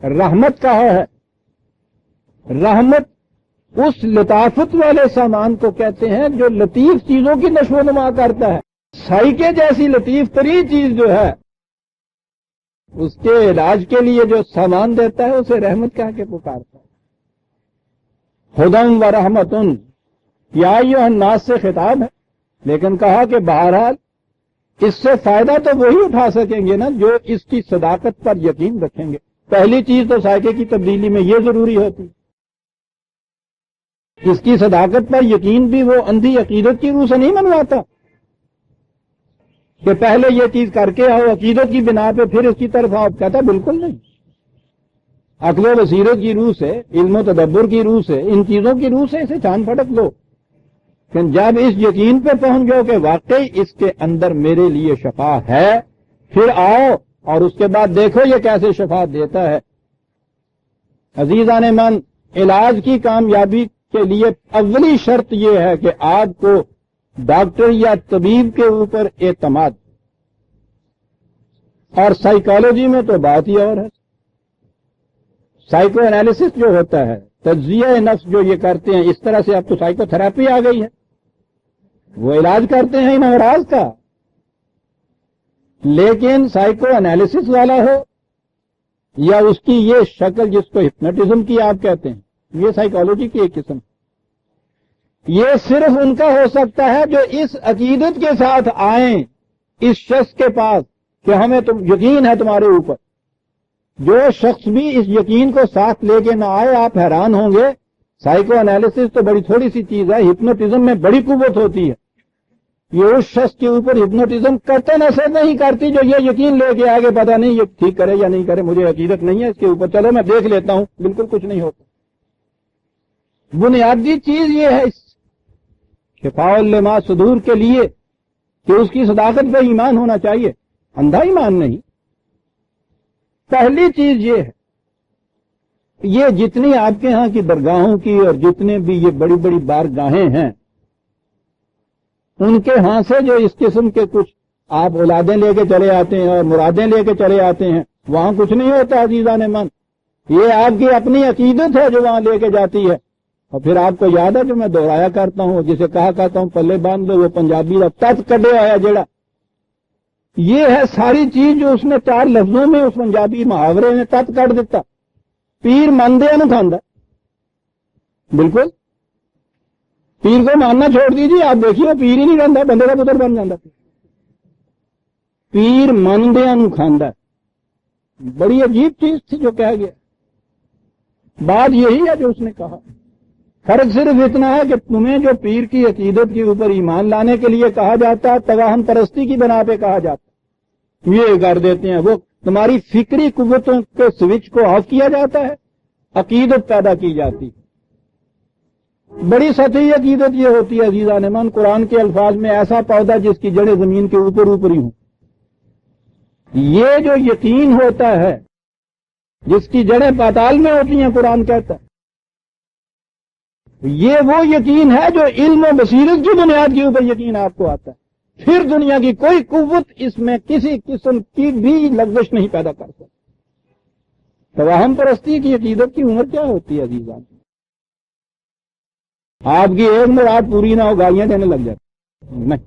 رحمت کہا ہے۔ رحمت اس لطافت والے سامان کو کہتے ہیں جو لطیف چیزوں کی نشو و نما کرتا ہے۔ سائیکے جیسی لطیف ترین چیز جو ہے، اس کے علاج کے لیے جو سامان دیتا ہے اسے رحمت کہہ کے پکارتا ہے۔ ہدی و رحمت یا ایھا الناس سے خطاب ہے، لیکن کہا کہ بہرحال اس سے فائدہ تو وہی اٹھا سکیں گے نا جو اس کی صداقت پر یقین رکھیں گے۔ پہلی چیز تو سائیکے کی تبدیلی میں یہ ضروری ہوتی، اس کی صداقت پر یقین بھی وہ اندھی عقیدت کی روح سے نہیں منواتا کہ پہلے یہ چیز کر کے آؤ عقیدت کی بنا پہ پھر اس کی طرف آؤ، کہتا بالکل نہیں۔ عقل و بصیرت کی روح سے، علم و تدبر کی روح سے، ان چیزوں کی روح سے اسے چھان پھٹک لو، کہ جب اس یقین پہ پہنچ جاؤ کہ واقعی اس کے اندر میرے لیے شفا ہے، پھر آؤ اور اس کے بعد دیکھو یہ کیسے شفا دیتا ہے۔ عزیزان من، علاج کی کامیابی کے لیے اولی شرط یہ ہے کہ آپ کو ڈاکٹر یا طبیب کے اوپر اعتماد، اور سائیکالوجی میں تو بات ہی اور ہے۔ سائیکو انالیسس جو ہوتا ہے، تجزیہ نفس جو یہ کرتے ہیں، اس طرح سے اب تو سائیکو تھراپی آ گئی ہے، وہ علاج کرتے ہیں ان امراض کا، لیکن سائیکو انالیسس والا ہو یا اس کی یہ شکل جس کو ہپنوٹزم کی آپ کہتے ہیں، یہ سائیکالوجی کی ایک قسم، یہ صرف ان کا ہو سکتا ہے جو اس عقیدت کے ساتھ آئیں اس شخص کے پاس کہ ہمیں یقین ہے تمہارے اوپر۔ جو شخص بھی اس یقین کو ساتھ لے کے نہ آئے، آپ حیران ہوں گے، سائیکو انالیسس تو بڑی تھوڑی سی چیز ہے، ہپنوٹزم میں بڑی قوت ہوتی ہے۔ یہ اس شخص کے اوپر ہپنوٹزم کرتے نہ نہیں کرتی جو یہ یقین لے کے آگے پتہ نہیں یہ ٹھیک کرے یا نہیں کرے، مجھے عقیدت نہیں ہے اس کے اوپر، چلو میں دیکھ لیتا ہوں، بالکل کچھ نہیں ہوتا۔ بنیادی چیز یہ ہے اس شفاء لما صدور کے لیے کہ اس کی صداقت پہ ایمان ہونا چاہیے، اندھا ایمان نہیں۔ پہلی چیز یہ ہے، یہ جتنی آپ کے ہاں کی درگاہوں کی اور جتنے بھی یہ بڑی بڑی بارگاہیں ہیں، ان کے ہاں سے جو اس قسم کے کچھ آپ اولادیں لے کے چلے آتے ہیں اور مرادیں لے کے چلے آتے ہیں، وہاں کچھ نہیں ہوتا عزیزان من، یہ آپ کی اپنی عقیدت ہے جو وہاں لے کے جاتی ہے۔ اور پھر آپ کو یاد ہے جو میں دہرایا کرتا ہوں، جسے کہا کرتا ہوں پلے باندھ لو، وہ پنجابی کا تت کڈے آیا جڑا، یہ ہے ساری چیز جو اس نے 4 لفظوں میں اس پنجابی محاورے میں تت کٹ دیتا۔ پیر ماندیا نو کھاندا، بالکل پیر کو ماننا چھوڑ دیجیے، آپ دیکھیے وہ پیر ہی نہیں رہتا، بندے کا پتر بن جاتا۔ پیر ماندیا نو کھاندا، بڑی عجیب چیز تھی جو کہا گیا۔ بات یہی ہے جو اس نے کہا، فرق صرف اتنا ہے کہ تمہیں جو پیر کی عقیدت کے اوپر ایمان لانے کے لیے کہا جاتا ہے، توہم پرستی کی بنا پہ کہا جاتا ہے، یہ کر دیتے ہیں، وہ تمہاری فکری قوتوں کے سوئچ کو آف کیا جاتا ہے، عقیدت پیدا کی جاتی ہے۔ بڑی سطحی عقیدت یہ ہوتی ہے عزیزان من، قرآن کے الفاظ میں ایسا پودا جس کی جڑیں زمین کے اوپر اوپر ہی ہوں۔ یہ جو یقین ہوتا ہے جس کی جڑیں پاتال میں ہوتی ہیں، قرآن کہتا ہے یہ وہ یقین ہے جو علم و بصیرت کی بنیاد کے اوپر یقین آپ کو آتا ہے، پھر دنیا کی کوئی قوت اس میں کسی قسم کی بھی لغزش نہیں پیدا کر سکتی۔ توہم پرستی کی عقیدت کی عمر کیا ہوتی ہے عزیزان؟ آپ کی ایک مراد پوری نہ ہو، گالیاں دینے لگ جاتی نہیں۔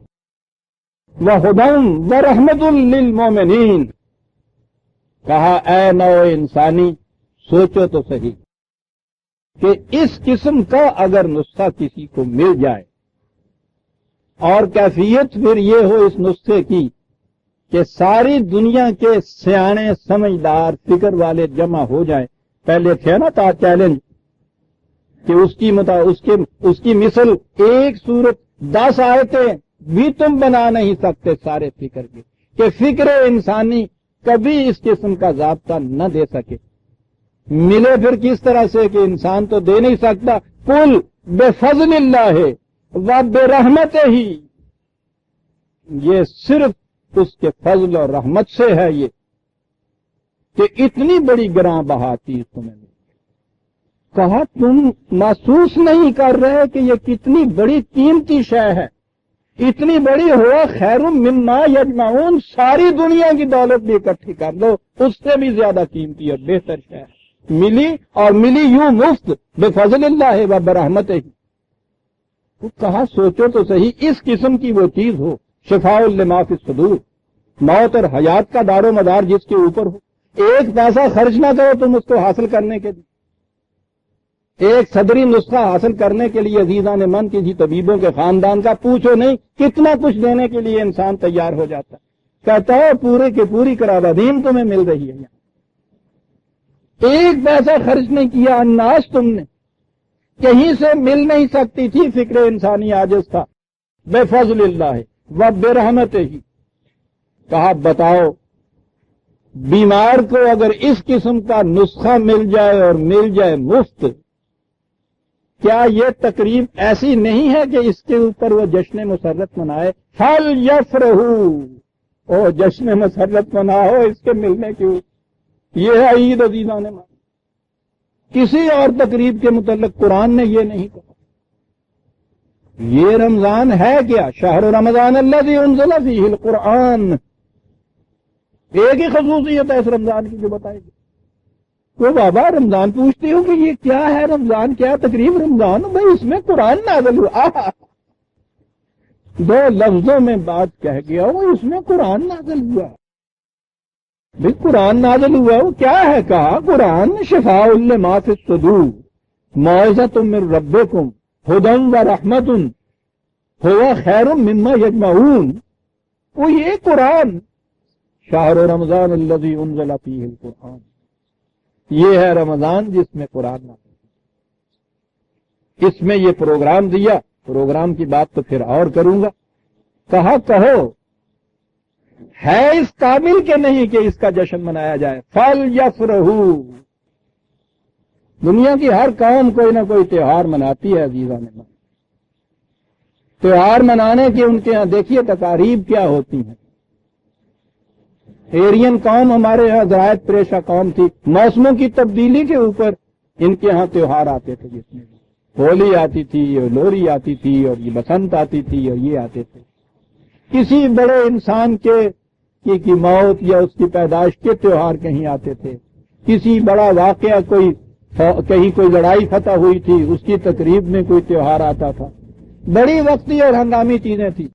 وَهُدًى وَرَحْمَةٌ لِّلْمُؤْمِنِينَ، کہا اے نو انسانی سوچو تو صحیح کہ اس قسم کا اگر نسخہ کسی کو مل جائے اور کیفیت پھر یہ ہو اس نسخے کی کہ ساری دنیا کے سیانے سمجھدار فکر والے جمع ہو جائیں، پہلے تھے نا تا چیلنج کہ اس کی مثل ایک صورت 10 آیتیں بھی تم بنا نہیں سکتے سارے فکر کے، کہ فکر انسانی کبھی اس قسم کا ضابطہ نہ دے سکے۔ ملے پھر کس طرح سے کہ انسان تو دے نہیں سکتا، قل بفضل اللہ و برحمت ہی، یہ صرف اس کے فضل اور رحمت سے ہے یہ کہ اتنی بڑی گراں بہا چیز تمہیں ملی۔ کہا تم محسوس نہیں کر رہے کہ یہ کتنی بڑی قیمتی شے ہے، اتنی بڑی ہوا خیر مما یجمعون، ساری دنیا کی دولت بھی اکٹھی کر لو اس سے بھی زیادہ قیمتی اور بہتر شے ہے، ملی اور ملی یوں مفت بفضل اللہ و برحمتہ ہی۔ تو کہا سوچو تو صحیح، اس قسم کی وہ چیز ہو، شفاء لما فی الصدور، موت اور حیات کا دار و مدار جس کے اوپر ہو، ایک پیسہ خرچ نہ کرو تم اس کو حاصل کرنے کے لیے، ایک صدری نسخہ حاصل کرنے کے لیے عزیزان من کسی طبیبوں کے خاندان کا پوچھو نہیں کتنا کچھ دینے کے لیے انسان تیار ہو جاتا ہے. کہتا ہے پورے کی پوری قراردین تمہیں مل رہی ہے یہاں. ایک پیسہ خرچ نہیں کیا اناس تم نے. کہیں سے مل نہیں سکتی تھی. فکر انسانی عاجز تھا. بے فضل اللہ و برحمت ہی. کہا بتاؤ بیمار کو اگر اس قسم کا نسخہ مل جائے اور مل جائے مفت، کیا یہ تقریب ایسی نہیں ہے کہ اس کے اوپر وہ جشن مسرت منائے؟ فل یفرحوا، او جشن مسرت مناؤ اس کے ملنے کی. یہ ہے عید عزیزان من. کسی اور تقریب کے متعلق قرآن نے یہ نہیں کہا. یہ رمضان ہے کیا؟ شہر رمضان الذی انزل فیہ القرآن. ایک ہی خصوصیت ہے اس رمضان کی جو بتائے گی. تو بابا رمضان پوچھتی ہوں کہ یہ کیا ہے رمضان، کیا تقریب رمضان؟ بھائی اس میں قرآن نازل ہوا. دو لفظوں میں بات کہہ گیا وہ اس میں قرآن نازل ہوا. بھائی قرآن نازل ہوا وہ کیا ہے؟ کہا قرآن شفاء لما فی الصدور موعظۃ من ربکم ھدی و رحمۃ ھو خیر مما یجمعون. وہ یہ قرآن شہر رمضان الذی انزل فیہ القرآن، یہ ہے رمضان جس میں قرآن نازل. اس میں یہ پروگرام دیا. پروگرام کی بات تو پھر اور کروں گا. کہا کہو ہے اس قابل کے نہیں کہ اس کا جشن منایا جائے؟ فل یفرحوا. دنیا کی ہر قوم کوئی نہ کوئی تہوار مناتی ہے عزیزان من. تہوار منانے کے ان کے ہاں دیکھیے تقاریب کیا ہوتی ہیں. ایرین قوم ہمارے یہاں زراعت پریشہ قوم تھی. موسموں کی تبدیلی کے اوپر ان کے ہاں تہوار آتے تھے، جس میں ہولی آتی تھی اور لوہری آتی تھی اور یہ بسنت آتی تھی اور یہ آتے تھے. کسی بڑے انسان کی موت یا اس کی پیدائش کے تہوار کہیں آتے تھے. کسی بڑا واقعہ کہیں کوئی لڑائی فتح ہوئی تھی اس کی تقریب میں کوئی تہوار آتا تھا. بڑی وقتی اور ہنگامی چیزیں تھیں.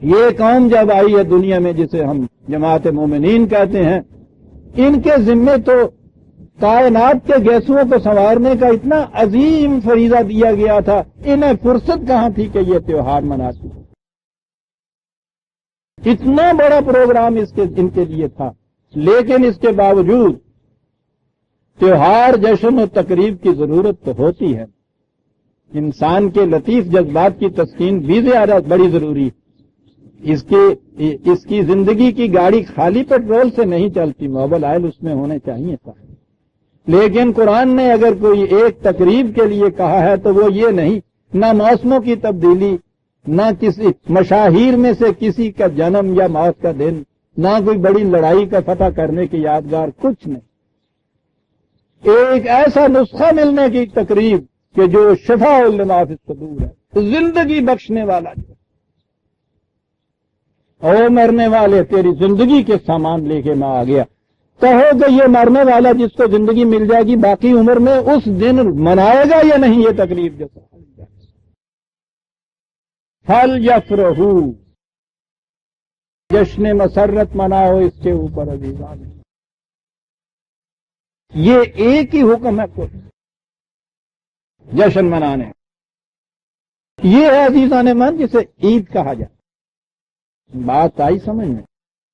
یہ قوم جب آئی ہے دنیا میں جسے ہم جماعت مومنین کہتے ہیں، ان کے ذمے تو کائنات کے گیسوں کو سنوارنے کا اتنا عظیم فریضہ دیا گیا تھا. انہیں فرصت کہاں تھی کہ یہ تہوار مناتی. اتنا بڑا پروگرام ان کے لیے تھا، لیکن اس کے باوجود تہوار جشن و تقریب کی ضرورت تو ہوتی ہے. انسان کے لطیف جذبات کی تسکین بھی زیادہ بڑی ضروری ہے. اس کی زندگی کی گاڑی خالی پیٹرول سے نہیں چلتی، موبل آئل اس میں ہونے چاہیے تھا. لیکن قرآن نے اگر کوئی ایک تقریب کے لیے کہا ہے تو وہ یہ نہیں. نہ موسموں کی تبدیلی، نہ کسی مشاہیر میں سے کسی کا جنم یا موت کا دن، نہ کوئی بڑی لڑائی کا فتح کرنے کی یادگار، کچھ نہیں. ایک ایسا نسخہ ملنے کی تقریب کہ جو شفاء لما فی الصدور ہے، زندگی بخشنے والا. او مرنے والے تیری زندگی کے سامان لے کے میں آ گیا. کہو کہ یہ مرنے والا جس کو زندگی مل جائے گی باقی عمر میں اس دن منائے گا یا نہیں یہ تقریب؟ جیسا پھل یفرحوا، جشن مسرت مناؤ اس کے اوپر عزیزان. یہ ایک ہی حکم ہے کوئی جشن منانے. یہ ہے عزیزان من جسے عید کہا جائے. بات آئی سمجھ میں؟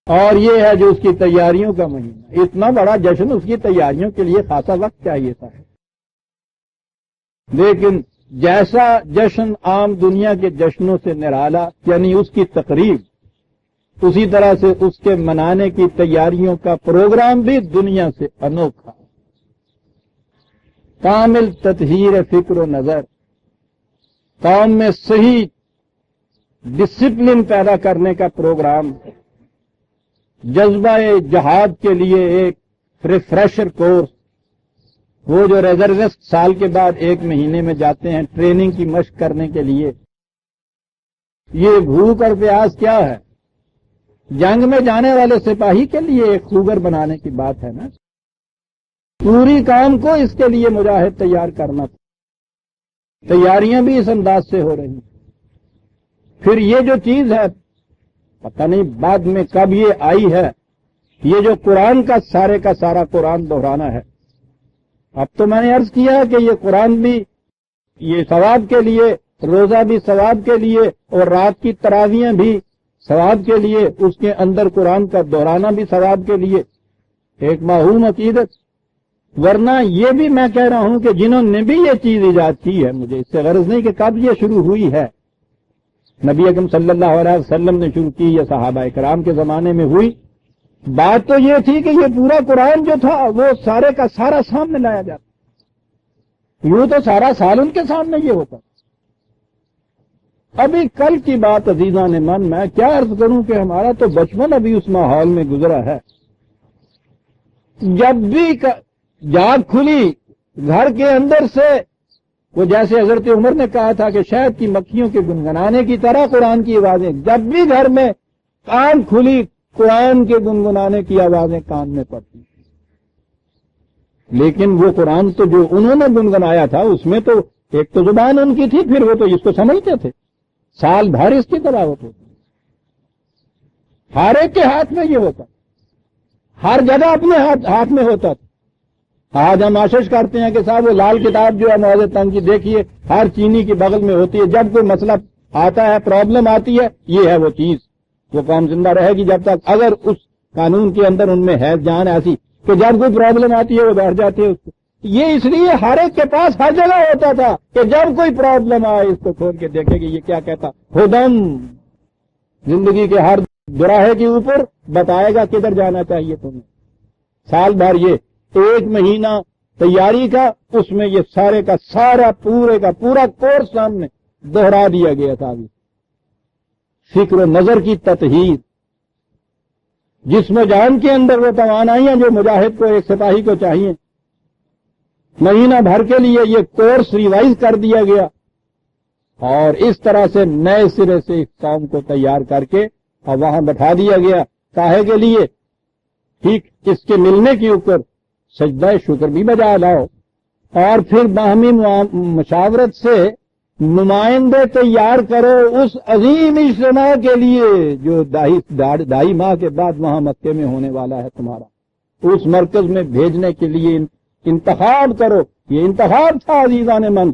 اور یہ ہے جو اس کی تیاریوں کا مہینہ. اتنا بڑا جشن، اس کی تیاریوں کے لیے خاصا وقت چاہیے تھا. لیکن جیسا جشن عام دنیا کے جشنوں سے نرالا، یعنی اس کی تقریب، اسی طرح سے اس کے منانے کی تیاریوں کا پروگرام بھی دنیا سے انوکھا. کامل تطہیر فکر و نظر، قوم میں صحیح ڈسپلن پیدا کرنے کا پروگرام، جذبہ جہاد کے لیے ایک ریفریشر کورس. وہ جو ریزروسٹ سال کے بعد 1 مہینے میں جاتے ہیں ٹریننگ کی مشق کرنے کے لیے، یہ بھوک اور پیاس کیا ہے؟ جنگ میں جانے والے سپاہی کے لیے ایک خوگر بنانے کی بات ہے نا. پوری قوم کو اس کے لیے مجاہد تیار کرنا تھا. تیاریاں بھی اس انداز سے ہو رہی ہیں. پھر یہ جو چیز ہے پتہ نہیں بعد میں کب یہ آئی ہے، یہ جو قرآن کا سارے کا سارا قرآن دہرانا ہے، اب تو میں نے عرض کیا کہ یہ قرآن بھی یہ ثواب کے لیے، روزہ بھی ثواب کے لیے، اور رات کی تراویحیں بھی ثواب کے لیے، اس کے اندر قرآن کا دہرانا بھی ثواب کے لیے، ایک معہوم عقیدت۔ ورنہ یہ بھی میں کہہ رہا ہوں کہ جنہوں نے بھی یہ چیز ایجاد کی ہے، مجھے اس سے غرض نہیں کہ کب یہ شروع ہوئی ہے، نبی اکرم صلی اللہ علیہ وسلم نے شروع کی یا صحابہ کرام کے زمانے میں ہوئی، بات تو یہ تھی کہ یہ پورا قرآن جو تھا وہ سارے کا سارا سامنے لایا جاتا، یوں تو سارا سال ان کے سامنے یہ ہوتا۔ ابھی کل کی بات عزیزان من، میں کیا عرض کروں کہ ہمارا تو بچپن ابھی اس ماحول میں گزرا ہے۔ جب بھی جاگ کھلی گھر کے اندر سے، وہ جیسے حضرت عمر نے کہا تھا کہ شہد کی مکھیوں کے گنگنانے کی طرح قرآن کی آوازیں، جب بھی گھر میں کان کھلی قرآن کے گنگنانے کی آوازیں کان میں پڑتی۔ لیکن وہ قرآن تو جو انہوں نے گنگنایا تھا اس میں تو ایک تو زبان ان کی تھی، پھر وہ تو اس کو سمجھتے تھے، سال بھر اس کی تلاوت ہوتی، ہر ایک کے ہاتھ میں یہ ہوتا، ہر جگہ اپنے ہاتھ میں ہوتا تھا۔ آج ہم آشش کرتے ہیں کہ صاحب وہ لال کتاب جو ہے معاذ تنگ کی، دیکھیے ہر چینی کی بغل میں ہوتی ہے، جب کوئی مسئلہ آتا ہے، پرابلم آتی ہے، یہ ہے وہ چیز، وہ قوم زندہ رہے گی جب تک اگر اس قانون کے اندر ان میں ہے جان ایسی کہ جب کوئی پرابلم آتی ہے وہ بیٹھ جاتے ہیں اس کو۔ یہ اس لیے ہر ایک کے پاس ہر جگہ ہوتا تھا کہ جب کوئی پرابلم آئے اس کو کھول کے دیکھے کہ یہ کیا کہتا، ہدم زندگی کے ہر دوراہے کے اوپر بتائے گا کدھر جانا چاہیے تمہیں۔ سال بھر یہ ایک مہینہ تیاری کا، اس میں یہ سارے کا سارا پورے کا پورا کورس سامنے دوہرا دیا گیا تھا۔ فکر و نظر کی تطہیر، جسم و جان کے اندر وہ توانائیاں جو مجاہد کو، ایک سپاہی کو چاہیے، مہینہ بھر کے لیے یہ کورس ریوائز کر دیا گیا، اور اس طرح سے نئے سرے سے اس قوم کو تیار کر کے اور وہاں بٹھا دیا گیا، کاہے کے لیے؟ ٹھیک اس کے ملنے کے اوپر سجدہ شکر بھی بجا لاؤ، اور پھر باہمی مشاورت سے نمائندے تیار کرو اس عظیم اجتماع کے لیے جو 2.5 ماہ کے بعد وہاں مکے میں ہونے والا ہے تمہارا، اس مرکز میں بھیجنے کے لیے انتخاب کرو۔ یہ انتخاب تھا عزیزان من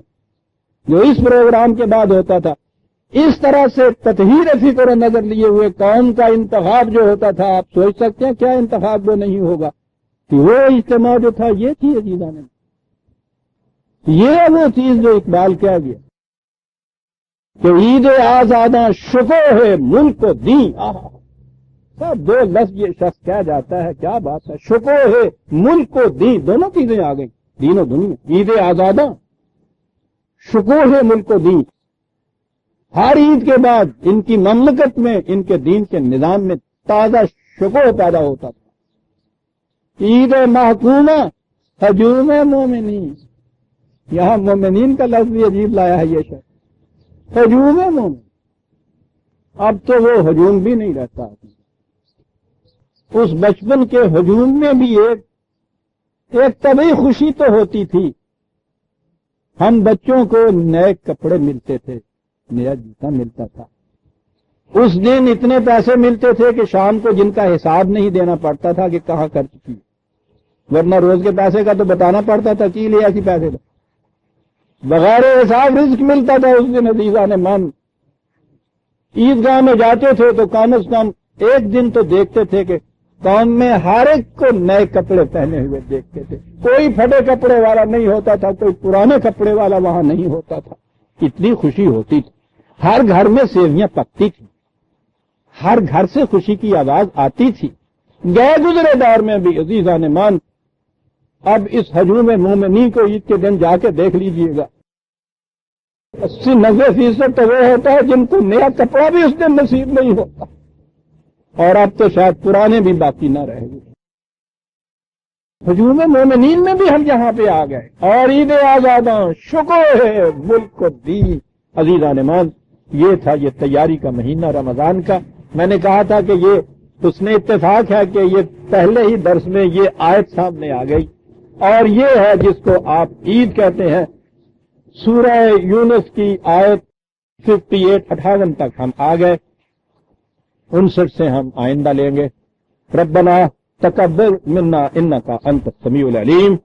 جو اس پروگرام کے بعد ہوتا تھا۔ اس طرح سے تطہیر فکر و نظر لیے ہوئے قوم کا انتخاب جو ہوتا تھا، آپ سوچ سکتے ہیں کیا انتخاب وہ نہیں ہوگا کہ وہ اجتماع جو تھا یہ تھی عزیزان من، یہ وہ چیز جو اقبال کیا گیا کہ عید آزاداں شکو ہے ملک کو دیں۔ سب 2 لفظ یہ شخص کیا جاتا ہے، کیا بات ہے، شکو ہے ملک کو دیں، دونوں چیزیں آ گئیں، دین و دنیا۔ عید آزاداں شکو ہے ملک کو دیں، ہر عید کے بعد ان کی مملکت میں، ان کے دین کے نظام میں تازہ شکو پیدا ہوتا تھا۔ عید محکومہ ہجوم مومنین، یہاں مومنین کا لفظ بھی عجیب لایا ہے یہ شخص، ہجوم مومن۔ اب تو وہ ہجوم بھی نہیں رہتا، اس بچپن کے ہجوم میں بھی ایک طبعی خوشی تو ہوتی تھی۔ ہم بچوں کو نئے کپڑے ملتے تھے، نیا جوتا ملتا تھا، اس دن اتنے پیسے ملتے تھے کہ شام کو جن کا حساب نہیں دینا پڑتا تھا کہ کہاں خرچ کی، ورنہ روز کے پیسے کا تو بتانا پڑتا تھا کی لیا ایسی پیسے کا، بغیر حساب رزق ملتا تھا اس دن عزیزان من۔ عیدگاہ میں جاتے تھے تو کم از کم ایک دن تو دیکھتے تھے کہ قوم میں ہر ایک کو نئے کپڑے پہنے ہوئے دیکھتے تھے، کوئی پھٹے کپڑے والا نہیں ہوتا تھا، کوئی پرانے کپڑے والا وہاں نہیں ہوتا تھا، اتنی خوشی ہوتی تھی۔ ہر گھر میں سیویاں پکتی تھی، ہر گھر سے خوشی کی آواز آتی تھی۔ گئے گزرے دور میں بھی عزیزان مان، اب اس ہجوم مومنین کو عید کے دن جا کے دیکھ لیجئے گا، 80-90% تو وہ ہوتا ہے جن کو نیا کپڑا بھی اس دن نصیب نہیں ہوتا، اور اب تو شاید پرانے بھی باقی نہ رہے گے۔ ہجوم مومنین میں بھی ہم یہاں پہ آ گئے، اور عید آزاداں شکر ہے ملک کو دی۔ عزیزان مان، یہ تھا یہ تیاری کا مہینہ رمضان کا۔ میں نے کہا تھا کہ یہ حسن اتفاق ہے کہ یہ پہلے ہی درس میں یہ آیت سامنے آ گئی، اور یہ ہے جس کو آپ عید کہتے ہیں۔ سورہ یونس کی آیت 58 تک ہم آ گئے، 59 سے ہم آئندہ لیں گے۔ ربنا تقبل منا انک انت السمیع العلیم۔